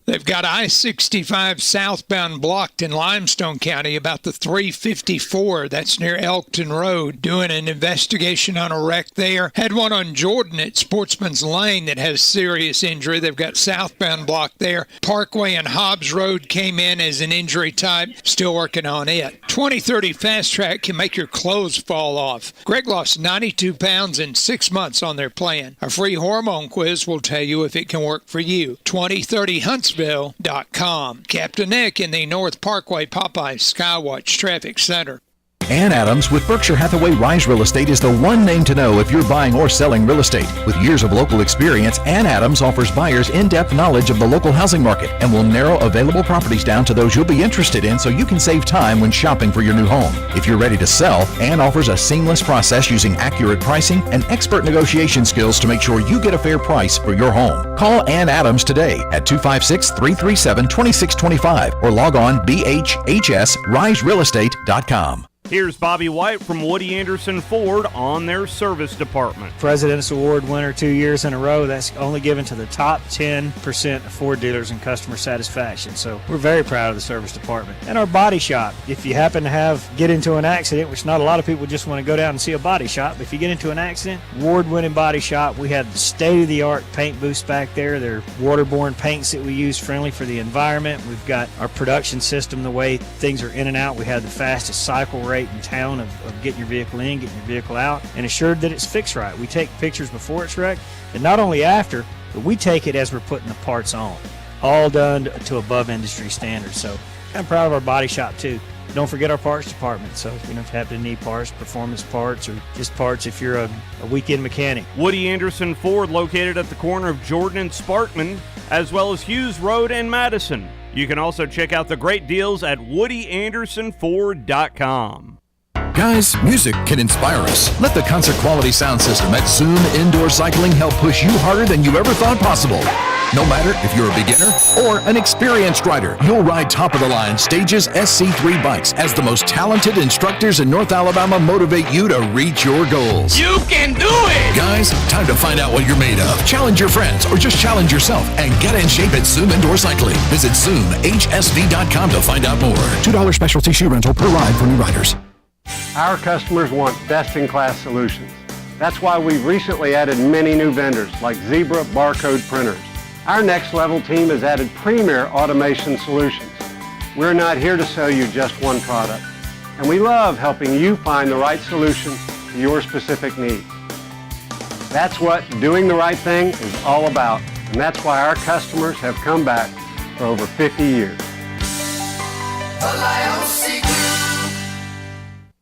They've got I-65 southbound blocked in Limestone County about the 354. That's near Elkton Road. Doing an investigation on a wreck there. Had one on Jordan at Sportsman's Lane that has serious injury. They've got southbound blocked there. Parkway and Hobbs Road came in as an injury type. Still working on it. 2030 Fast Track can make your clothes fall off. Greg lost 92 pounds in 6 months on their plan. A free hormone quiz will tell you if it can work for you. 2030 Huntsville.com. Captain Nick in the North Parkway Popeye Skywatch Traffic Center. Ann Adams with Berkshire Hathaway Rise Real Estate is the one name to know if you're buying or selling real estate. With years of local experience, Ann Adams offers buyers in-depth knowledge of the local housing market and will narrow available properties down to those you'll be interested in so you can save time when shopping for your new home. If you're ready to sell, Ann offers a seamless process using accurate pricing and expert negotiation skills to make sure you get a fair price for your home. Call Ann Adams today at 256-337-2625 or log on bhhsriserealestate.com. Here's Bobby White from Woody Anderson Ford on their service department. President's Award winner 2 years in a row. That's only given to the top 10% of Ford dealers in customer satisfaction. So we're very proud of the service department. And our body shop. If you happen to get into an accident, which not a lot of people just want to go down and see a body shop, but if you get into an accident, award-winning body shop. We have the state-of-the-art paint booths back there. They're waterborne paints that we use, friendly for the environment. We've got our production system, the way things are in and out. We have the fastest cycle rate in town of getting your vehicle in, getting your vehicle out, and assured that it's fixed right. We take pictures before it's wrecked, and not only after, but we take it as we're putting the parts on. All done to above industry standards. So kind of proud of our body shop too. Don't forget our parts department. So if you happen to need parts, performance parts, or just parts if you're a weekend mechanic. Woody Anderson Ford, located at the corner of Jordan and Sparkman, as well as Hughes Road and Madison. You can also check out the great deals at WoodyAndersonFord.com. Guys, music can inspire us. Let the concert quality sound system at Zoom Indoor Cycling help push you harder than you ever thought possible. No matter if you're a beginner or an experienced rider, you'll ride top-of-the-line Stages SC3 bikes as the most talented instructors in North Alabama motivate you to reach your goals. You can do it! Guys, time to find out what you're made of. Challenge your friends or just challenge yourself and get in shape at Zoom Indoor Cycling. Visit ZoomHSV.com to find out more. $2 specialty shoe rental per ride for new riders. Our customers want best-in-class solutions. That's why we've recently added many new vendors like Zebra barcode printers. Our next level team has added premier automation solutions. We're not here to sell you just one product, and we love helping you find the right solution to your specific needs. That's what doing the right thing is all about, and that's why our customers have come back for over 50 years.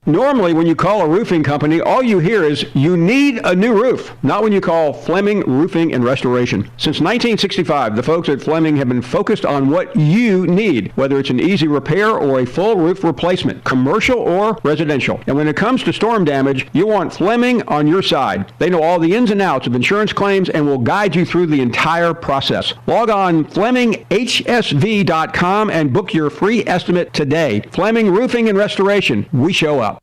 Normally, when you call a roofing company, all you hear is, you need a new roof. Not when you call Fleming Roofing and Restoration. Since 1965, the folks at Fleming have been focused on what you need, whether it's an easy repair or a full roof replacement, commercial or residential. And when it comes to storm damage, you want Fleming on your side. They know all the ins and outs of insurance claims and will guide you through the entire process. Log on FlemingHSV.com and book your free estimate today. Fleming Roofing and Restoration. We show up.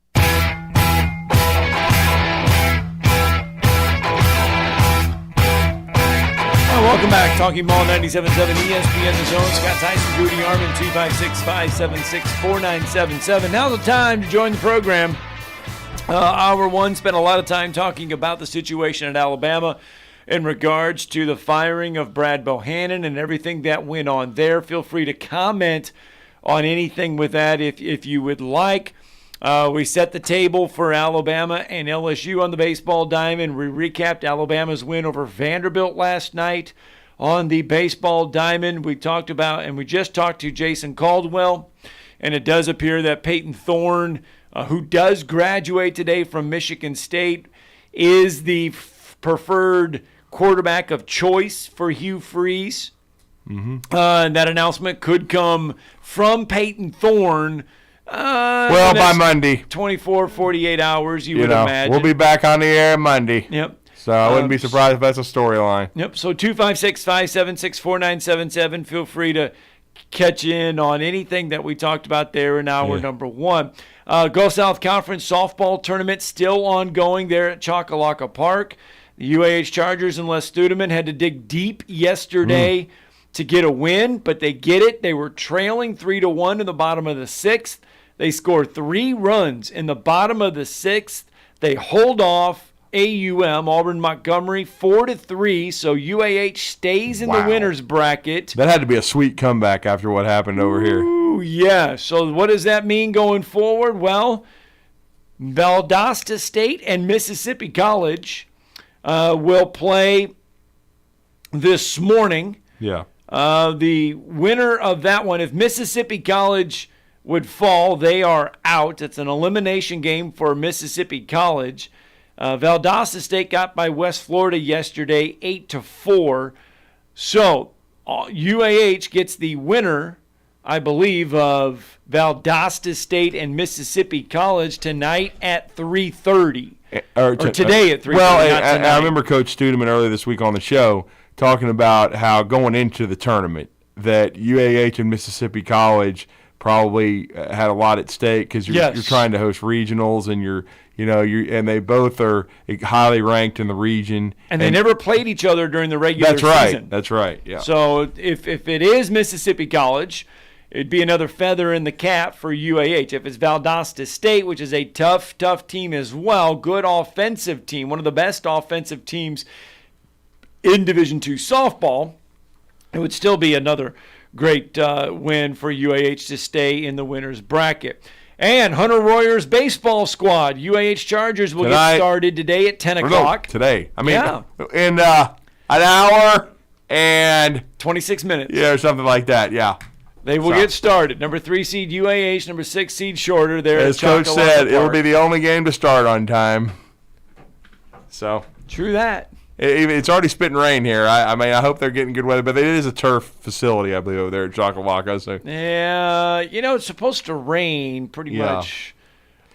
Welcome back. Talking Ball 97.7 ESPN The Zone. Scott Tyson, Drew DeArmond, 256-576-4977. Now's the time to join the program. Hour one, spent a lot of time talking about the situation at Alabama in regards to the firing of Brad Bohannon and everything that went on there. Feel free to comment on anything with that if you would like. We set the table for Alabama and LSU on the baseball diamond. We recapped Alabama's win over Vanderbilt last night on the baseball diamond. We talked about, and we just talked to Jason Caldwell, and it does appear that Peyton Thorne, who does graduate today from Michigan State, is the preferred quarterback of choice for Hugh Freeze. And that announcement could come from Peyton Thorne. By Monday. 24, 48 hours, you would imagine. We'll be back on the air Monday. Yep. So I wouldn't be surprised if that's a storyline. Yep. So 256-576-4977. Feel free to catch in on anything that we talked about there in hour number one. Gulf South Conference softball tournament still ongoing there at Choccolocco Park. The UAH Chargers and Les Studeman had to dig deep yesterday to get a win, but they get it. They were trailing 3-1 in the bottom of the sixth. They score 3 runs in the bottom of the sixth. They hold off AUM, Auburn Montgomery, 4-3. So UAH stays in the winner's bracket. That had to be a sweet comeback after what happened over here. Ooh, yeah. So what does that mean going forward? Well, Valdosta State and Mississippi College will play this morning. Yeah. The winner of that one, if Mississippi College would fall, they are out. It's an elimination game for Mississippi College. Valdosta State got by West Florida yesterday, 8-4. So UAH gets the winner, I believe, of Valdosta State and Mississippi College tonight at 3:30. Or today at 3:30. Well, I remember Coach Studeman earlier this week on the show talking about how going into the tournament that UAH and Mississippi College probably had a lot at stake because you're trying to host regionals and and they both are highly ranked in the region. And they never played each other during the regular season. That's right. Yeah. So if it is Mississippi College, it'd be another feather in the cap for UAH. If it's Valdosta State, which is a tough team as well, good offensive team, one of the best offensive teams in Division II softball, it would still be another great win for UAH to stay in the winner's bracket. And Hunter Royer's baseball squad, UAH Chargers, will get started today at 10 o'clock. Today. I mean, in an hour and 26 minutes. Yeah, or something like that, yeah. They will get started. Number 3 seed UAH, number 6 seed Shorter. There, as Coach said, it will be the only game to start on time. So true that. It's already spitting rain here. I mean, I hope they're getting good weather, but it is a turf facility, I believe, over there at Chocolaca. So yeah, it's supposed to rain pretty much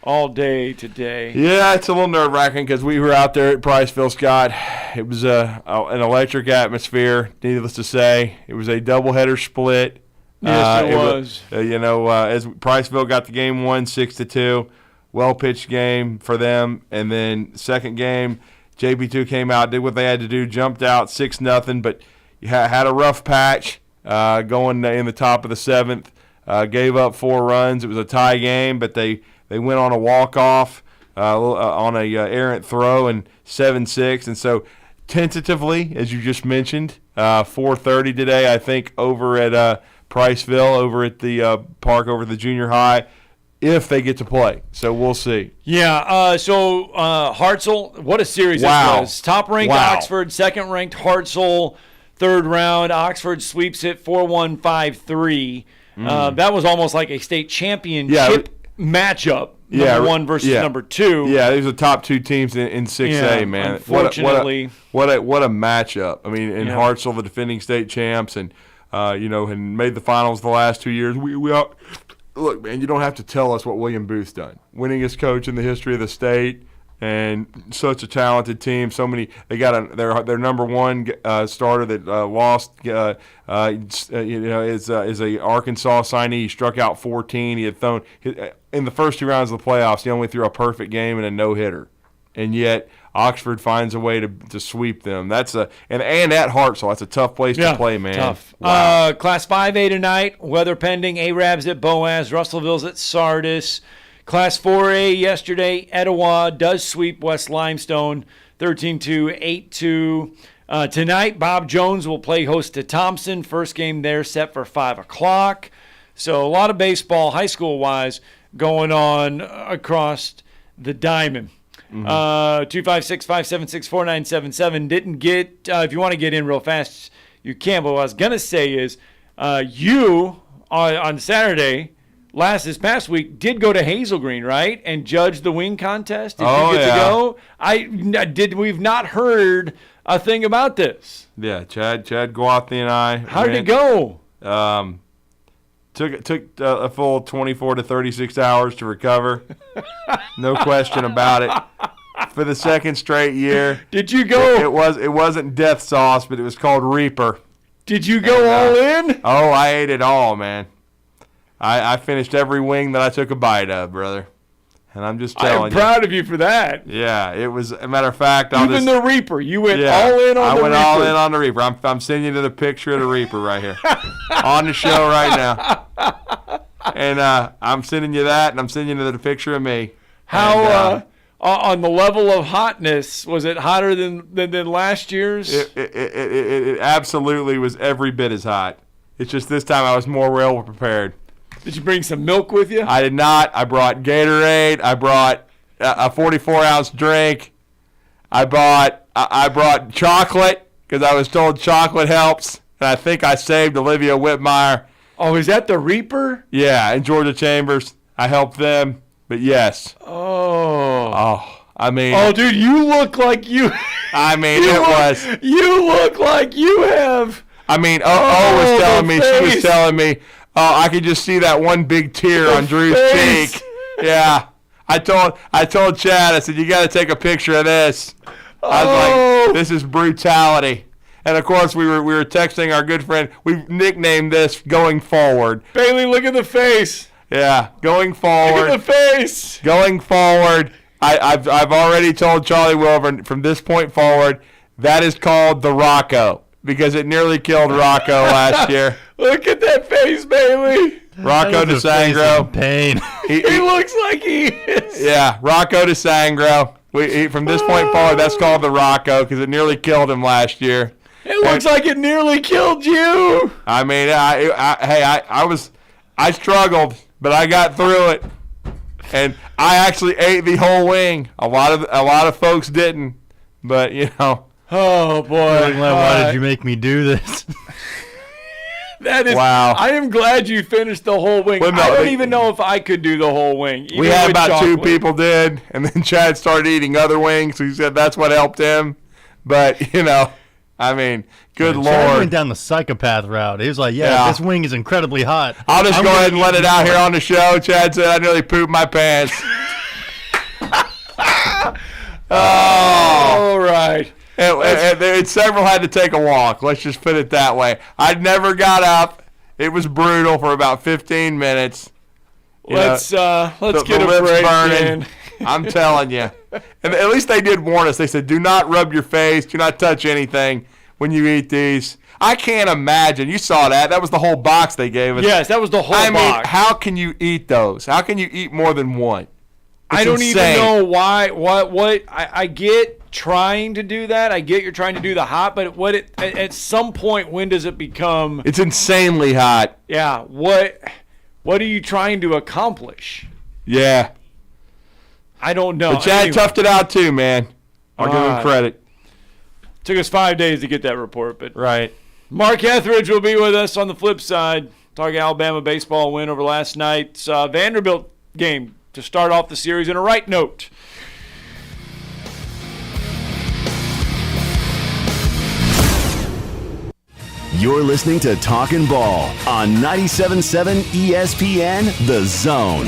all day today. Yeah, it's a little nerve-wracking because we were out there at Priceville, Scott. It was an electric atmosphere, needless to say. It was a doubleheader split. Yes, it was. As Priceville got the game won 6-2, well-pitched game for them, and then second game, JP2 came out, did what they had to do, jumped out 6-0, but had a rough patch going in the top of the seventh. Gave up 4 runs. It was a tie game, but they went on a walk-off on a errant throw and 7-6. And so tentatively, as you just mentioned, 4:30 today, I think, over at Priceville, over at the park over at the junior high, if they get to play. So we'll see. Yeah, so Hartzell, what a series this was. Top-ranked Oxford, second-ranked Hartzell, third round. Oxford sweeps it 4-1, 5-3. That was almost like a state championship matchup, number 1 versus number 2. Yeah, these are the top 2 teams in 6A, man. Unfortunately. What a matchup. I mean, in Hartzell, the defending state champs, and and made the finals the last 2 years. Look, man, you don't have to tell us what William Booth's done. Winningest coach in the history of the state, and such a talented team. So many. They got their number 1 starter that lost. Is a Arkansas signee. He struck out 14. He had thrown in the first 2 rounds of the playoffs. He only threw a perfect game and a no-hitter, and yet Oxford finds a way to sweep them. That's and at Hartsel, that's a tough place to play, man. Tough. Wow. Class 5A tonight, weather pending. Arabs at Boaz, Russellville's at Sardis. Class 4A yesterday, Etowah does sweep West Limestone 13-2, 8-2. Tonight, Bob Jones will play host to Thompson. First game there set for 5 o'clock. So a lot of baseball, high school-wise, going on across the diamond. 256-576-4977. Didn't get, if you want to get in real fast, you can. But what I was going to say is you, on Saturday, this past week, did go to Hazel Green, right? And judge the wing contest? Did you get to go? We've not heard a thing about this. Yeah, Chad Guathi and I. How did it go? Took a full 24 to 36 hours to recover. No question about it. For the second straight year. Did you go? It wasn't death sauce, but it was called Reaper. Did you go all in? Oh, I ate it all, man. I finished every wing that I took a bite of, brother. And I'm just telling you. I'm proud of you for that. Yeah, it was, a matter of fact. Even the Reaper. You went all in on the Reaper. I went all in on the Reaper. I'm sending you the picture of the Reaper right here. On the show right now. And I'm sending you that, and I'm sending you the picture of me. How, on the level of hotness, was it hotter than last year's? It absolutely was every bit as hot. It's just this time I was more well prepared. Did you bring some milk with you? I did not. I brought Gatorade. I brought a 44-ounce drink. I brought chocolate because I was told chocolate helps. And I think I saved Olivia Whitmire Oh, is that the Reaper? Yeah, and Georgia Chambers. I helped them, but yes. Oh, I mean. Oh, dude, you look like you. I mean, You look like you have. I mean, was telling me, she was telling me, I could just see that one big tear on Drew's cheek. Yeah. I told Chad, I said, you got to take a picture of this. I was like, this is brutality. And, of course, we were texting our good friend. We nicknamed this Going Forward. Bailey, look at the face. Yeah, going forward. Look at the face. Going forward. I've already told Charlie Wilburn, from this point forward, that is called the Rocco, because it nearly killed Rocco last year. Look at that face, Bailey. Rocco DeSangro. Pain. He looks like he is. Yeah, Rocco DeSangro. From this point forward, that's called the Rocco, because it nearly killed him last year. It looks like it nearly killed you. I mean, I struggled, but I got through it, and I actually ate the whole wing. A lot of folks didn't, but you know. Oh boy! Why did you make me do this? That is wow. I am glad you finished the whole wing. Well, no, I don't even know if I could do the whole wing. We had about two people did, and then Chad started eating other wings. So he said that's what helped him. But you know, I mean, good Lord. Chad went down the psychopath route. He was like, yeah, this wing is incredibly hot. I'll just go ahead and let it out here on the show. Chad said I nearly pooped my pants. All right. And several had to take a walk. Let's just put it that way. I never got up. It was brutal for about 15 minutes. Let's get a break burning. I'm telling you. And at least they did warn us. They said, do not rub your face. Do not touch anything when you eat these. I can't imagine. You saw that. That was the whole box they gave us. Yes, that was the whole box. I mean, how can you eat those? How can you eat more than one? I don't even know why. What I get trying to do that. I get you're trying to do the hot, but at some point, when does it become? It's insanely hot. Yeah. What are you trying to accomplish? Yeah. I don't know. But Chad toughed it out too, man. I'll give him credit. Took us 5 days to get that report, but right. Mark Etheridge will be with us on the flip side. Talking Alabama baseball win over last night's Vanderbilt game to start off the series in a right note. You're listening to Talkin' Ball on 97.7 ESPN, The Zone.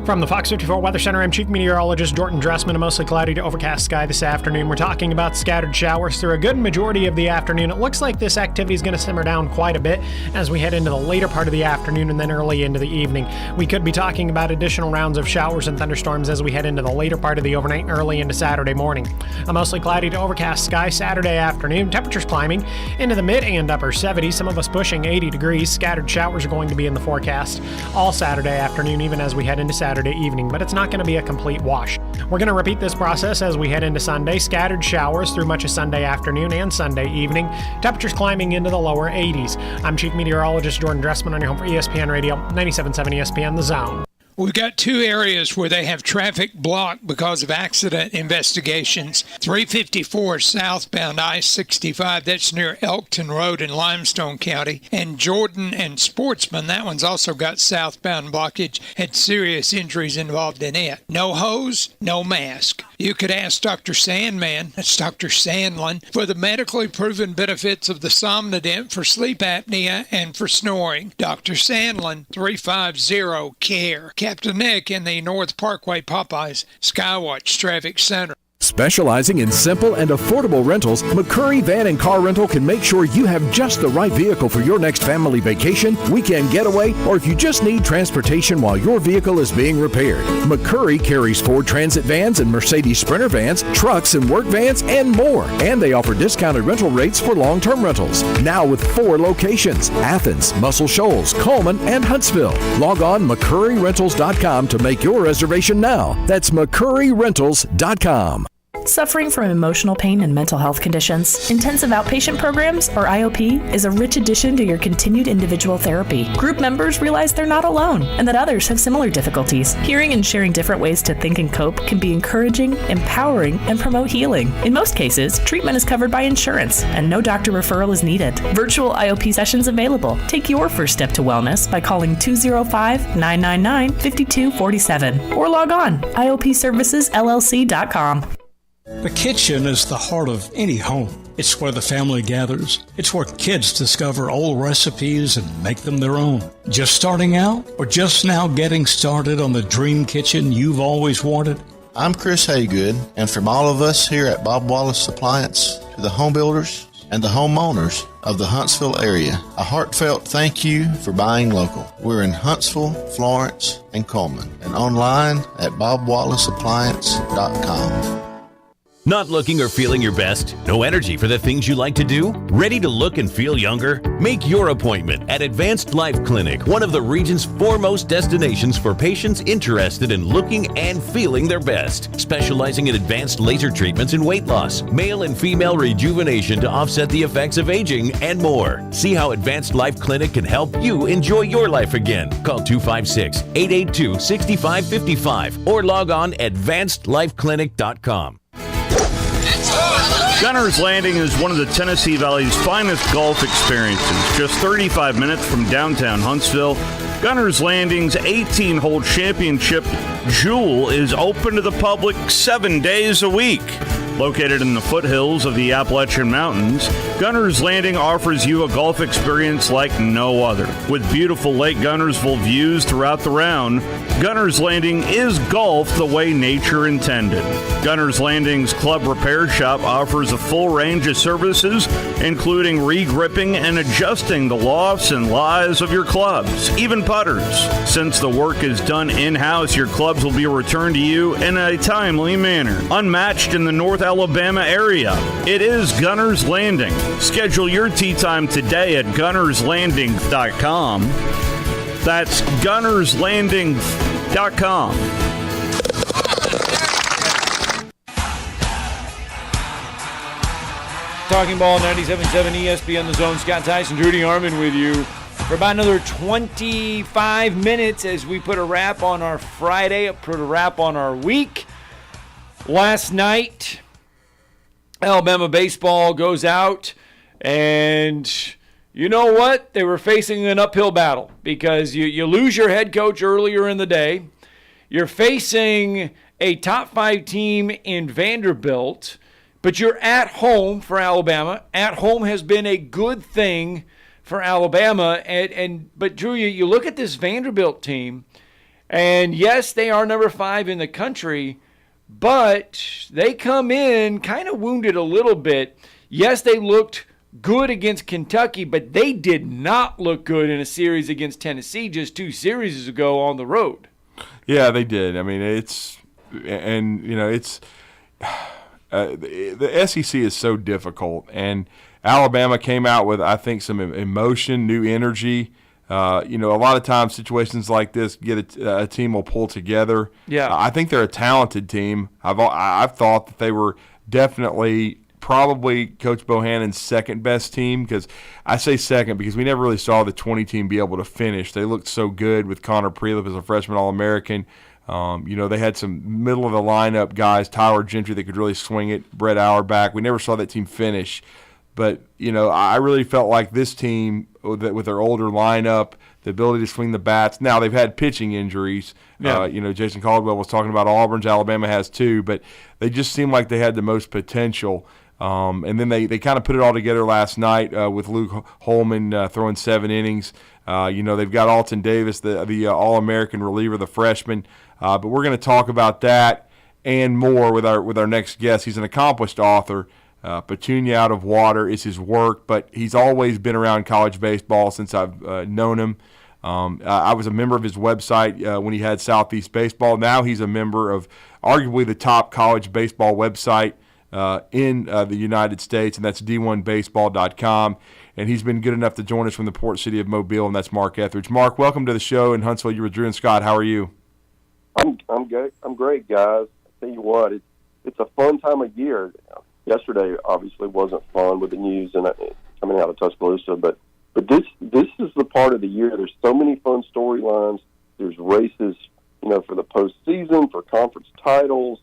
From the Fox 54 Weather Center, I'm Chief Meteorologist Jordan Dressman. A mostly cloudy to overcast sky this afternoon. We're talking about scattered showers through a good majority of the afternoon. It looks like this activity is going to simmer down quite a bit as we head into the later part of the afternoon and then early into the evening. We could be talking about additional rounds of showers and thunderstorms as we head into the later part of the overnight and early into Saturday morning. A mostly cloudy to overcast sky Saturday afternoon. Temperatures climbing into the mid and upper 70s, some of us pushing 80 degrees. Scattered showers are going to be in the forecast all Saturday afternoon, even as we head into Saturday evening, but it's not going to be a complete wash. We're going to repeat this process as we head into Sunday. Scattered showers through much of Sunday afternoon and Sunday evening. Temperatures climbing into the lower 80s. I'm Chief Meteorologist Jordan Dressman on your home for ESPN Radio, 97.7 ESPN, The Zone. We've got two areas where they have traffic blocked because of accident investigations. 354 southbound I-65, that's near Elkton Road in Limestone County. And Jordan and Sportsman, that one's also got southbound blockage, had serious injuries involved in it. No hose, no mask. You could ask Dr. Sandman, that's Dr. Sandlin, for the medically proven benefits of the Somnodent for sleep apnea and for snoring. Dr. Sandlin, 350-CARE. Captain Nick in the North Parkway Popeyes Skywatch Traffic Center. Specializing in simple and affordable rentals, McCurry Van and Car Rental can make sure you have just the right vehicle for your next family vacation, weekend getaway, or if you just need transportation while your vehicle is being repaired. McCurry carries Ford Transit vans and Mercedes Sprinter vans, trucks and work vans, and more. And they offer discounted rental rates for long-term rentals. Now with 4 locations: Athens, Muscle Shoals, Coleman, and Huntsville. Log on McCurryRentals.com to make your reservation now. That's McCurryRentals.com. Suffering from emotional pain and mental health conditions, intensive outpatient programs, or IOP is a rich addition to your continued individual therapy. Group members realize they're not alone and that others have similar difficulties. Hearing and sharing different ways to think and cope can be encouraging, empowering, and promote healing. In most cases, treatment is covered by insurance and no doctor referral is needed. Virtual IOP sessions available. Take your first step to wellness by calling 205-999-5247 or log on IOPServicesLLC.com. The kitchen is the heart of any home. It's where the family gathers. It's where kids discover old recipes and make them their own. Just starting out or just now getting started on the dream kitchen you've always wanted? I'm Chris Haygood, and from all of us here at Bob Wallace Appliance to the home builders and the homeowners of the Huntsville area, a heartfelt thank you for buying local. We're in Huntsville, Florence, and Coleman, and online at bobwallaceappliance.com. Not looking or feeling your best? No energy for the things you like to do? Ready to look and feel younger? Make your appointment at Advanced Life Clinic, one of the region's foremost destinations for patients interested in looking and feeling their best. Specializing in advanced laser treatments and weight loss, male and female rejuvenation to offset the effects of aging, and more. See how Advanced Life Clinic can help you enjoy your life again. Call 256-882-6555 or log on advancedlifeclinic.com. Gunner's Landing is one of the Tennessee Valley's finest golf experiences. Just 35 minutes from downtown Huntsville, Gunner's Landing's 18-hole championship Jewel is open to the public 7 days a week. Located in the foothills of the Appalachian Mountains, Gunner's Landing offers you a golf experience like no other. With beautiful Lake Gunnersville views throughout the round, Gunner's Landing is golf the way nature intended. Gunner's Landing's club repair shop offers a full range of services, including re-gripping and adjusting the lofts and lies of your clubs, even putters. Since the work is done in-house, your clubs will be returned to you in a timely manner, unmatched in the North Alabama area. It is Gunner's Landing. Schedule your tee time today at gunnerslanding.com. That's gunnerslanding.com. Talking Ball 97.7 ESPN The Zone. Scott Theisen, Drew DeArmond with you for about another 25 minutes as we put a wrap on our Friday, put a wrap on our week. Last night, Alabama baseball goes out, and you know what? They were facing an uphill battle because you lose your head coach earlier in the day. You're facing a top 5 team in Vanderbilt, but you're at home for Alabama. At home has been a good thing for Alabama. But Drew, you look at this Vanderbilt team, and yes, they are number 5 in the country, but they come in kind of wounded a little bit. Yes, they looked good against Kentucky, but they did not look good in a series against Tennessee just 2 series ago on the road. Yeah, they did. I mean, the SEC is so difficult, and Alabama came out with, I think, some emotion, new energy. A lot of times situations like this get a team will pull together. Yeah, I think they're a talented team. I've thought that they were definitely probably Coach Bohannon's second best team, because I say second because we never really saw the 20 team be able to finish. They looked so good with Connor Prelip as a freshman All-American. They had some middle of the lineup guys, Tyler Gentry, that could really swing it, Brett Auerbach. We never saw that team finish. But, I really felt like this team, with their older lineup, the ability to swing the bats. Now, they've had pitching injuries. Yeah. Jason Caldwell was talking about Auburn's. Alabama has too. But they just seemed like they had the most potential. And then they kind of put it all together last night with Luke Holman throwing 7 innings. They've got Alton Davis, the All-American reliever, the freshman. But we're going to talk about that and more with our next guest. He's an accomplished author. Petunia Out of Water is his work, but he's always been around college baseball since I've known him. I was a member of his website when he had Southeast Baseball. Now he's a member of arguably the top college baseball website in the United States, and that's d1baseball.com. And he's been good enough to join us from the port city of Mobile, and that's Mark Etheridge. Mark, welcome to the show in Huntsville. You're with Drew and Scott. How are you? I'm good. I'm great, guys. Tell you what, it's a fun time of year. Yesterday obviously wasn't fun with the news and coming out of Tuscaloosa, but this is the part of the year. There's so many fun storylines. There's races, for the postseason, for conference titles,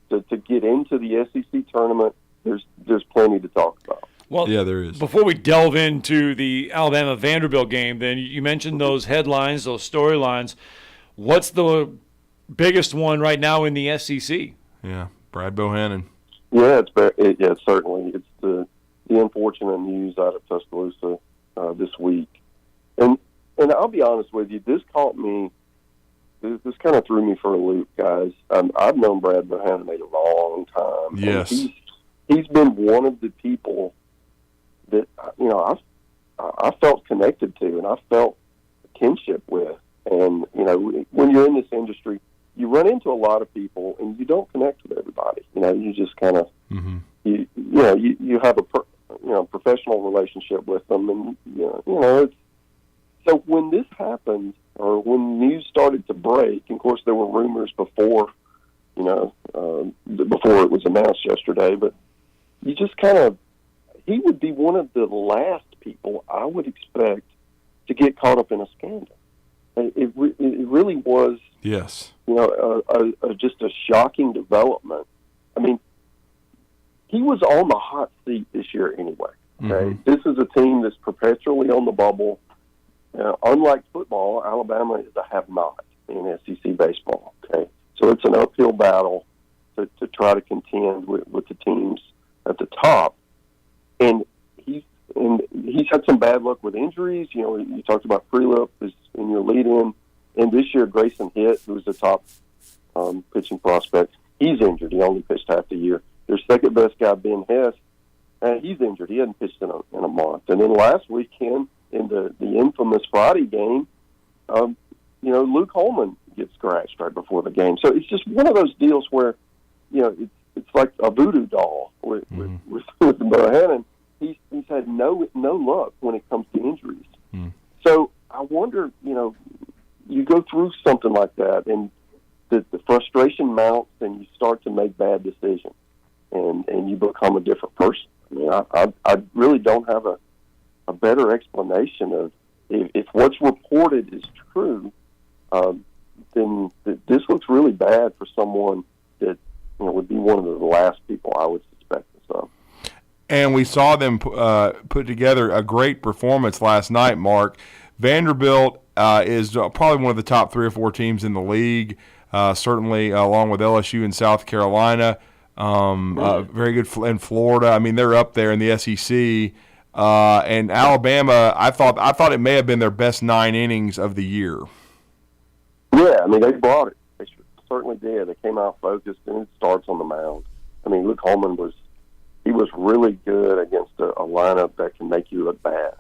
to get into the SEC tournament. There's plenty to talk about. Well, yeah, there is. Before we delve into the Alabama-Vanderbilt game, then you mentioned those headlines, those storylines. What's the biggest one right now in the SEC? Yeah, Brad Bohannon. Yeah, certainly. It's the unfortunate news out of Tuscaloosa this week. And I'll be honest with you, this caught me. This kind of threw me for a loop, guys. I've known Brad Bohannon a long time. Yes. And he's been one of the people that I felt connected to, and I felt a kinship with. And when you're in this industry, you run into a lot of people, and you don't connect with everybody. You just kind of you have a professional relationship with them, and it's so when this happened, or when news started to break. And of course, there were rumors before it was announced yesterday, but you just he would be one of the last people I would expect to get caught up in a scandal. It really was, yes, just a shocking development. I mean, he was on the hot seat this year anyway. Okay, This is a team that's perpetually on the bubble. Unlike football, Alabama is a have-not in SEC baseball. Okay, so it's an uphill battle to try to contend with the teams at the top, and he's had some bad luck with injuries. You talked about Prelip in your lead-in, and this year Grayson Hitt, who's the top pitching prospect, he's injured. He only pitched half the year. Their second best guy, Ben Hess, he's injured. He hadn't pitched in a month. And then last weekend, in the infamous Friday game, Luke Holman gets scratched right before the game. So it's just one of those deals where, it's like a voodoo doll with Bohannon. He's had no luck when it comes to injuries. So I wonder, you go through something like that, and the frustration mounts, and you start to make bad decisions, and you become a different person. I mean, I really don't have a better explanation of if what's reported is true, then this looks really bad for someone that would be one of the last people I would suspect this of. And we saw them put together a great performance last night, Mark. Vanderbilt is probably one of the top 3 or 4 teams in the league, certainly along with LSU and South Carolina. Very good in Florida. I mean, they're up there in the SEC. And Alabama, I thought it may have been their best 9 innings of the year. Yeah, I mean, they brought it. They certainly did. They came out focused, and it starts on the mound. I mean, Luke Holman was really good against a lineup that can make you look bad.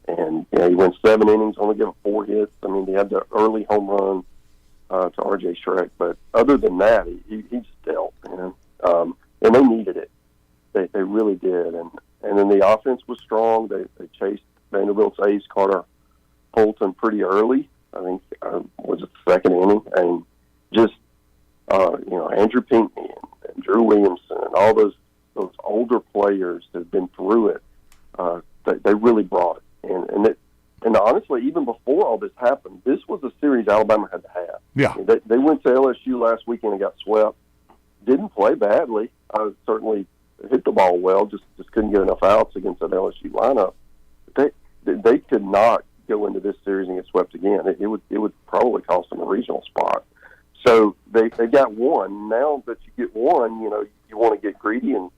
And he went 7 innings, only gave up 4 hits. I mean, he had the early home run to R.J. Schreck, but other than that, he just dealt. And they needed it. They really did. And then the offense was strong. They chased Vanderbilt's ace, Carter Fulton, pretty early. I think was it the 2nd inning, and just Andrew Pinckney and Drew Williamson and all those older players that have been through it. They really brought it, and honestly, even before all this happened, this was a series Alabama had to have. Yeah, I mean, they went to LSU last weekend and got swept. Didn't play badly. Certainly hit the ball well. Just couldn't get enough outs against that LSU lineup. They could not go into this series and get swept again. It would probably cost them a regional spot. So they got one. Now that you get one, you want to get greedy and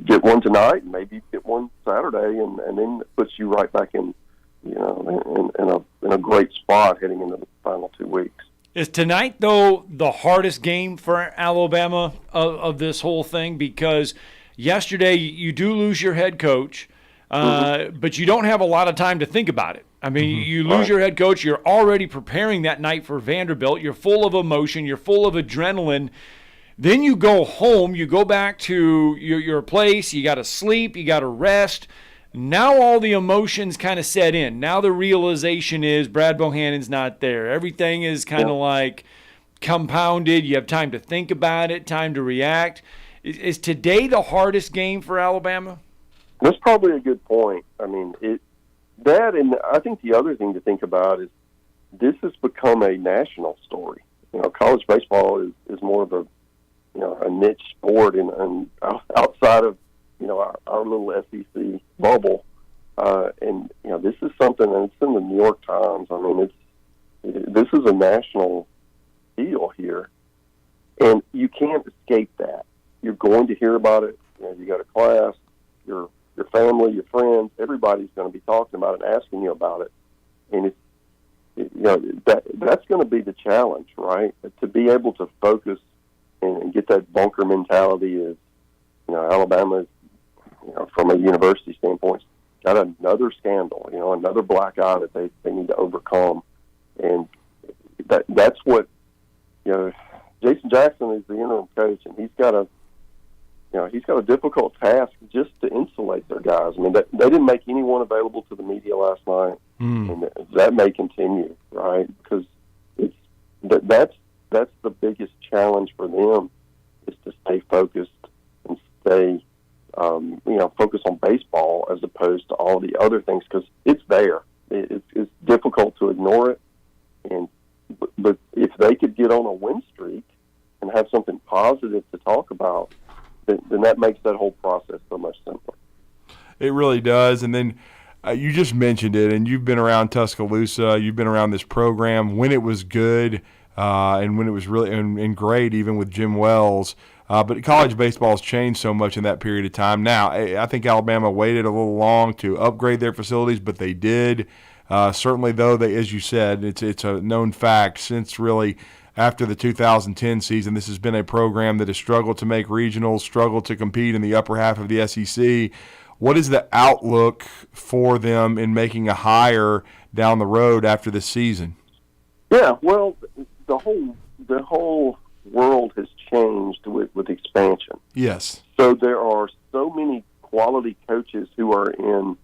get one tonight, and maybe get one Saturday, and then it puts you right back in a great spot heading into the final 2 weeks. Is tonight, though, the hardest game for Alabama of this whole thing? Because yesterday you do lose your head coach, but you don't have a lot of time to think about it. I mean, you lose your head coach. You're already preparing that night for Vanderbilt. You're full of emotion. You're full of adrenaline. Then you go home. You go back to your place. You got to sleep. You got to rest. Now all the emotions kind of set in. Now the realization is Brad Bohannon's not there. Everything is kind of like compounded. You have time to think about it, time to react. Is today the hardest game for Alabama? That's probably a good point. I mean, that, and I think the other thing to think about is this has become a national story. College baseball is more of a niche sport and outside of our little SEC bubble. And this is something, and it's in the New York Times. I mean, this is a national deal here, and you can't escape that. You're going to hear about it. You go to class, your family, your friends, everybody's going to be talking about it and asking you about it. And that's going to be the challenge, right? To be able to focus and get that bunker mentality is, Alabama, from a university standpoint, got another scandal, another black eye that they need to overcome. And that's what, Jason Jackson is the interim coach, and he's got a difficult task just to insulate their guys. I mean, they didn't make anyone available to the media last night, and that may continue, right? Because that's the biggest challenge for them is to stay focused and stay, focus on baseball as opposed to all the other things, because it's there. It's difficult to ignore it, but if they could get on a win streak and have something positive to talk about, then that makes that whole process so much simpler. It really does. And then you just mentioned it, and you've been around Tuscaloosa. You've been around this program when it was good and when it was really and great, even with Jim Wells. But college baseball has changed so much in that period of time. Now, I think Alabama waited a little long to upgrade their facilities, but they did. Certainly, though, as you said, it's a known fact since really after the 2010 season, this has been a program that has struggled to make regionals, struggled to compete in the upper half of the SEC. What is the outlook for them in making a hire down the road after this season? Yeah, well, the whole world has changed with expansion. Yes. So there are so many quality coaches who are who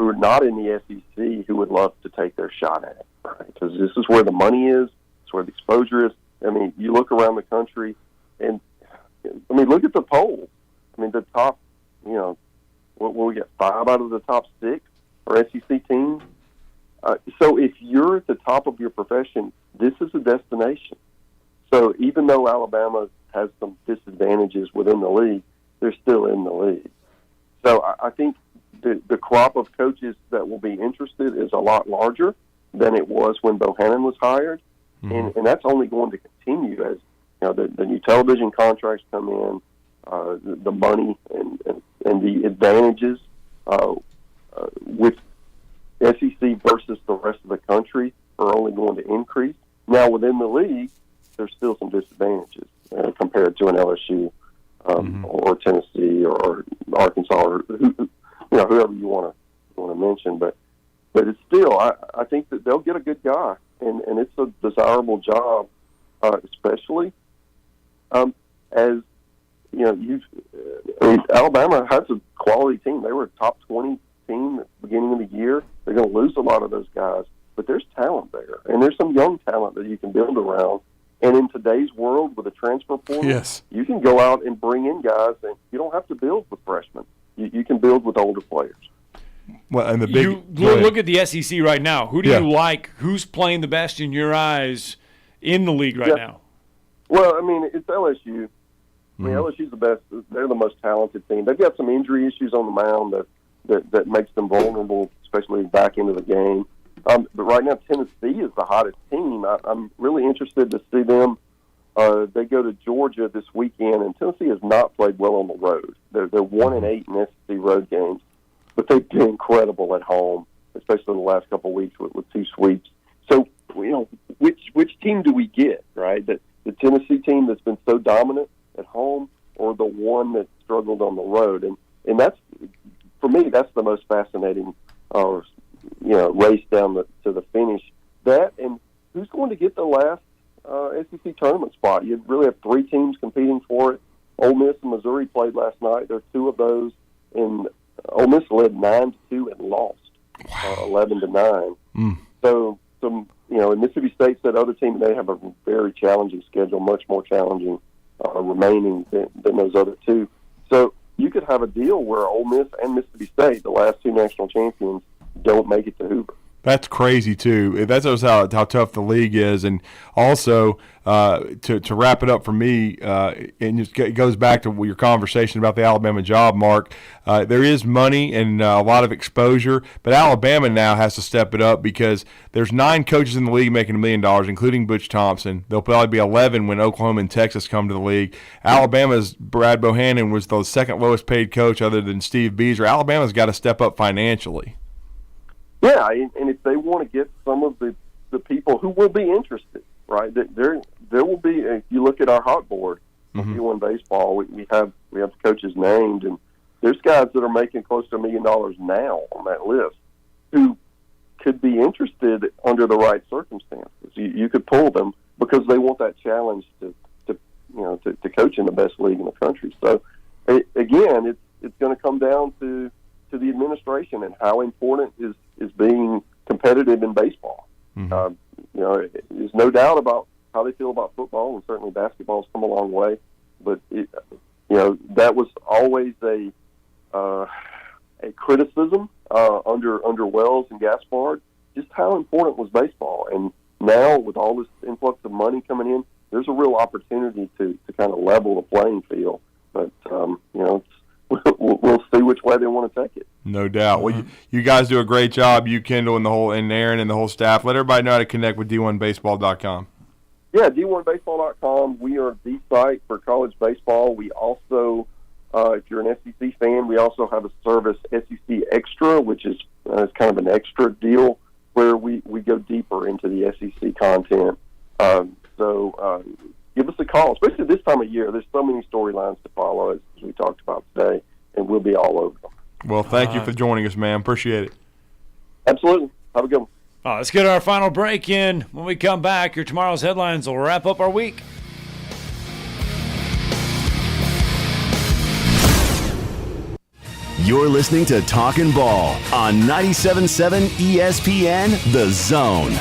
are not in the SEC who would love to take their shot at it, right? Because this is where the money is. Where the exposure is. I mean, you look around the country, and look at the polls. I mean, the top, what we get 5 out of the top 6 are SEC teams. So if you're at the top of your profession, this is a destination. So even though Alabama has some disadvantages within the league, they're still in the league. So I think the crop of coaches that will be interested is a lot larger than it was when Bohannon was hired. And that's only going to continue as the new television contracts come in, the money and the advantages with SEC versus the rest of the country are only going to increase. Now within the league, there's still some disadvantages compared to an LSU or Tennessee or Arkansas or whoever you want to mention, but it's still I think that they'll get a good guy. And it's a desirable job, especially as Alabama has a quality team. They were a top 20 team at the beginning of the year. They're going to lose a lot of those guys, but there's talent there, and there's some young talent that you can build around. And in today's world with a transfer portal, you can go out and bring in guys, and you don't have to build with freshmen. You can build with older players. Well, and look at the SEC right now. Who do you like? Who's playing the best in your eyes in the league right now? Well, I mean, it's LSU. I mean, LSU's the best. They're the most talented team. They've got some injury issues on the mound that makes them vulnerable, especially back into the game. But right now, Tennessee is the hottest team. I'm really interested to see them. They go to Georgia this weekend, and Tennessee has not played well on the road. They're 1-8 in SEC road games. But they've been incredible at home, especially in the last couple of weeks with 2 sweeps. So, which team do we get, right? The Tennessee team that's been so dominant at home, or the one that struggled on the road? And that's, for me, that's the most fascinating, race down to the finish. That, and who's going to get the last SEC tournament spot? You really have 3 teams competing for it. Ole Miss and Missouri played last night. There are 2 of those, and Ole Miss led 9-2 and lost 11-9. So some and Mississippi State's that other team. They have a very challenging schedule, much more challenging remaining than those other two. So you could have a deal where Ole Miss and Mississippi State, the last two national champions, don't make it to Hoover. That's crazy too. That shows how tough the league is, and also to wrap it up for me, and it goes back to your conversation about the Alabama job, Mark. There is money and a lot of exposure, but Alabama now has to step it up because there's 9 coaches in the league making $1 million, including Butch Thompson. There'll probably be 11 when Oklahoma and Texas come to the league. Alabama's Brad Bohannon was the second lowest paid coach other than Steve Beasley. Alabama's got to step up financially. Yeah, and if they want to get some of the people who will be interested, right? There will be. If you look at our hot board, D1 baseball, we have coaches named, and there's guys that are making close to $1 million now on that list who could be interested under the right circumstances. You could pull them because they want that challenge to coach in the best league in the country. So again, it's going to come down to the administration and how important is being competitive in baseball. There's no doubt about how they feel about football, and certainly basketball's come a long way. But that was always a criticism under Wells and Gaspard, just how important was baseball. And now with all this influx of money coming in, there's a real opportunity to kind of level the playing field. But we'll see which way they want to take it. No doubt. Well, you guys do a great job. You, Kendall, and Aaron and the whole staff. Let everybody know how to connect with D1Baseball.com. Yeah, D1Baseball.com. We are the site for college baseball. We also, if you're an SEC fan, we also have a service, SEC Extra, which is kind of an extra deal where we go deeper into the SEC content. So give us a call, especially this time of year. There's so many storylines to follow, as we talked about today, and we'll be all over them. Well, thank you for joining us, man. Appreciate it. Absolutely. Have a good one. Let's get our final break in. When we come back, your tomorrow's headlines will wrap up our week. You're listening to Talkin' Ball on 97.7 ESPN, The Zone.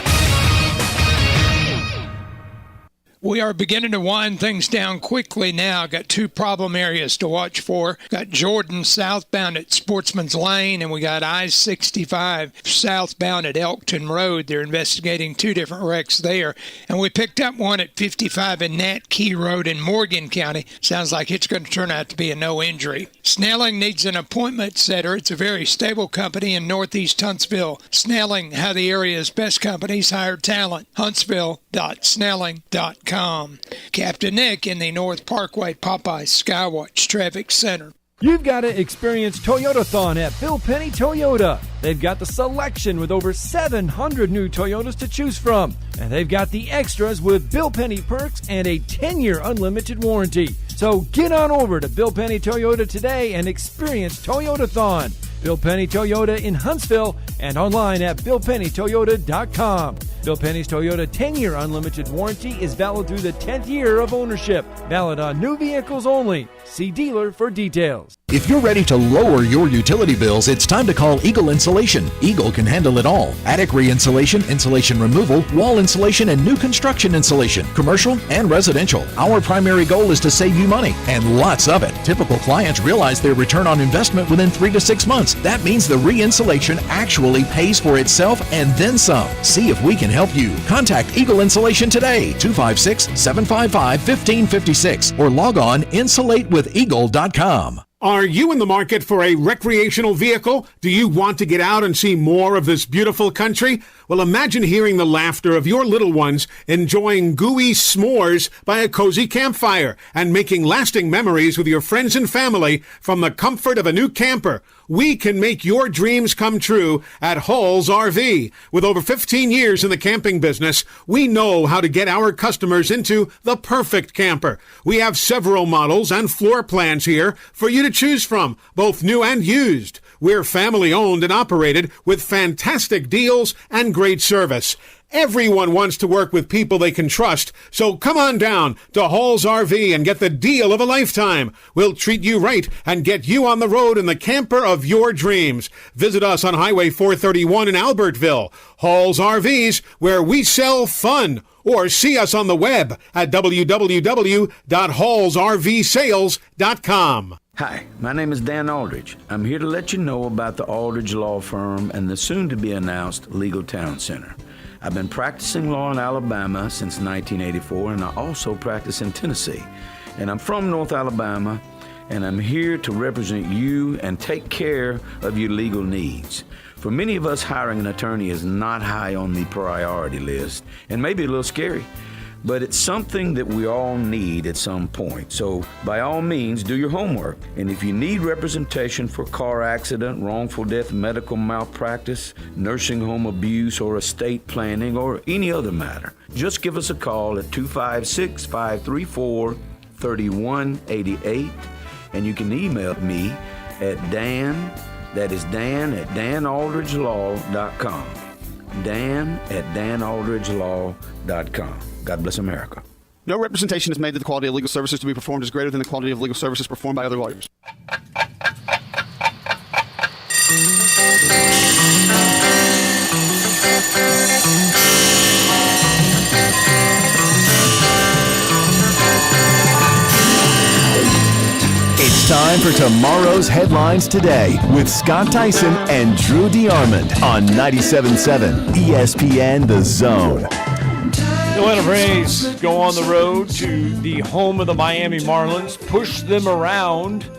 We are beginning to wind things down quickly now. Got 2 problem areas to watch for. Got Jordan southbound at Sportsman's Lane, and we got I-65 southbound at Elkton Road. They're investigating 2 different wrecks there. And we picked up one at 55 and Nat Key Road in Morgan County. Sounds like it's going to turn out to be a no injury. Snelling needs an appointment setter. It's a very stable company in northeast Huntsville. Snelling, how the area's best companies hire talent. Huntsville.snelling.com. Captain Nick in the North Parkway Popeye Skywatch Traffic Center. You've got to experience Toyotathon at Bill Penny Toyota. They've got the selection with over 700 new Toyotas to choose from. And they've got the extras with Bill Penny perks and a 10-year unlimited warranty. So get on over to Bill Penny Toyota today and experience Toyotathon. Bill Penny Toyota in Huntsville and online at BillPennyToyota.com. Bill Penny's Toyota 10-year unlimited warranty is valid through the 10th year of ownership. Valid on new vehicles only. See dealer for details. If you're ready to lower your utility bills, it's time to call Eagle Insulation. Eagle can handle it all. Attic re-insulation, insulation removal, wall insulation, and new construction insulation, commercial and residential. Our primary goal is to save you money, and lots of it. Typical clients realize their return on investment within 3 to 6 months. That means the re-insulation actually pays for itself and then some. See if we can help you. Contact Eagle Insulation today, 256-755-1556, or log on insulatewitheagle.com. Are you in the market for a recreational vehicle? Do you want to get out and see more of this beautiful country? Well, imagine hearing the laughter of your little ones enjoying gooey s'mores by a cozy campfire and making lasting memories with your friends and family from the comfort of a new camper. We can make your dreams come true at Hall's RV. With over 15 years in the camping business, we know how to get our customers into the perfect camper. We have several models and floor plans here for you to choose from, both new and used. We're family owned and operated with fantastic deals and great service. Everyone wants to work with people they can trust, so come on down to Hall's RV and get the deal of a lifetime. We'll treat you right and get you on the road in the camper of your dreams. Visit us on Highway 431 in Albertville. Hall's RVs, where we sell fun. Or see us on the web at www.hallsrvsales.com. Hi, my name is Dan Aldridge. I'm here to let you know about the Aldridge Law Firm and the soon-to-be-announced Legal Town Center. I've been practicing law in Alabama since 1984, and I also practice in Tennessee. And I'm from North Alabama, and I'm here to represent you and take care of your legal needs. For many of us, hiring an attorney is not high on the priority list, and maybe a little scary. But it's something that we all need at some point. So by all means, do your homework. And if you need representation for car accident, wrongful death, medical malpractice, nursing home abuse, or estate planning, or any other matter, just give us a call at 256-534-3188. And you can email me at Dan, that is Dan at danaldridgelaw.com. Dan at danaldridgelaw.com. God bless America. No representation is made that the quality of legal services to be performed is greater than the quality of legal services performed by other lawyers. It's time for tomorrow's headlines today with Scott Theisen and Drew DeArmond on 97.7 ESPN The Zone. The Atlanta Braves go on the road to the home of the Miami Marlins, push them around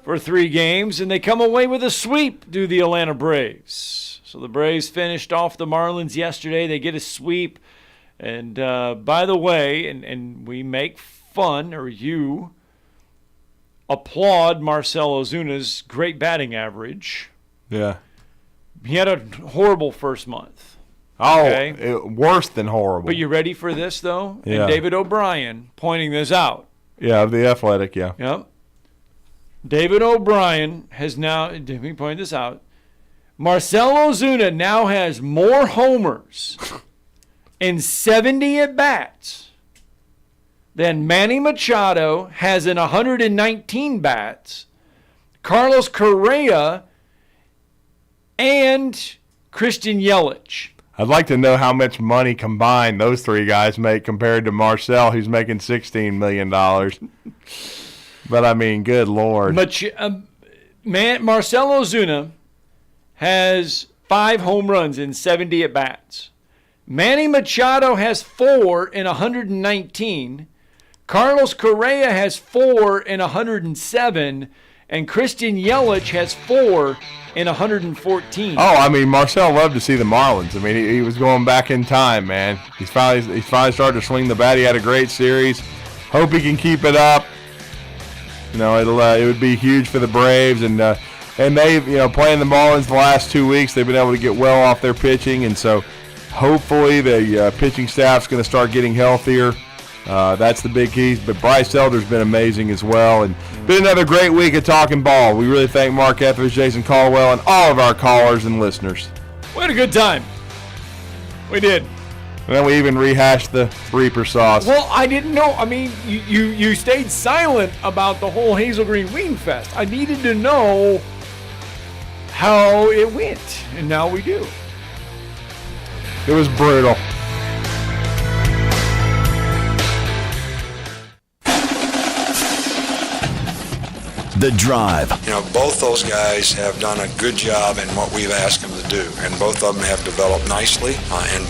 for 3 games, and they come away with a sweep, do the Atlanta Braves. So the Braves finished off the Marlins yesterday. They get a sweep. And by the way, and we make fun, or you applaud Marcell Ozuna's great batting average. Yeah. He had a horrible first month. Oh, okay? Worse than horrible. But you ready for this, though? Yeah. And David O'Brien pointing this out. Yeah, The Athletic, yeah. Yep. David O'Brien has now, let me point this out, Marcell Ozuna now has more homers in 70 at-bats than Manny Machado has in 119 bats, Carlos Correa, and Christian Yelich. I'd like to know how much money combined those 3 guys make compared to Marcell, who's making $16 million. But, I mean, good Lord. Marcell Ozuna has 5 home runs in 70 at-bats. Manny Machado has 4 in 119. Carlos Correa has 4 in 107. And Christian Yelich has 4 in 114. Oh, I mean, Marcell loved to see the Marlins. I mean, he was going back in time, man. He's finally started to swing the bat. He had a great series. Hope he can keep it up. You know, it would be huge for the Braves, and they've playing the Marlins the last 2 weeks. They've been able to get well off their pitching, and so hopefully the pitching staff's going to start getting healthier. That's the big key. But Bryce Elder's been amazing as well. And been another great week of Talking Ball. We really thank Mark Etheridge, Jason Caldwell, and all of our callers and listeners. We had a good time. We did. And then we even rehashed the Reaper sauce. Well, I didn't know. I mean, you stayed silent about the whole Hazel Green Wing Fest. I needed to know how it went, and now we do. It was brutal. The Drive. You know, both those guys have done a good job in what we've asked them to do, and both of them have developed nicely, and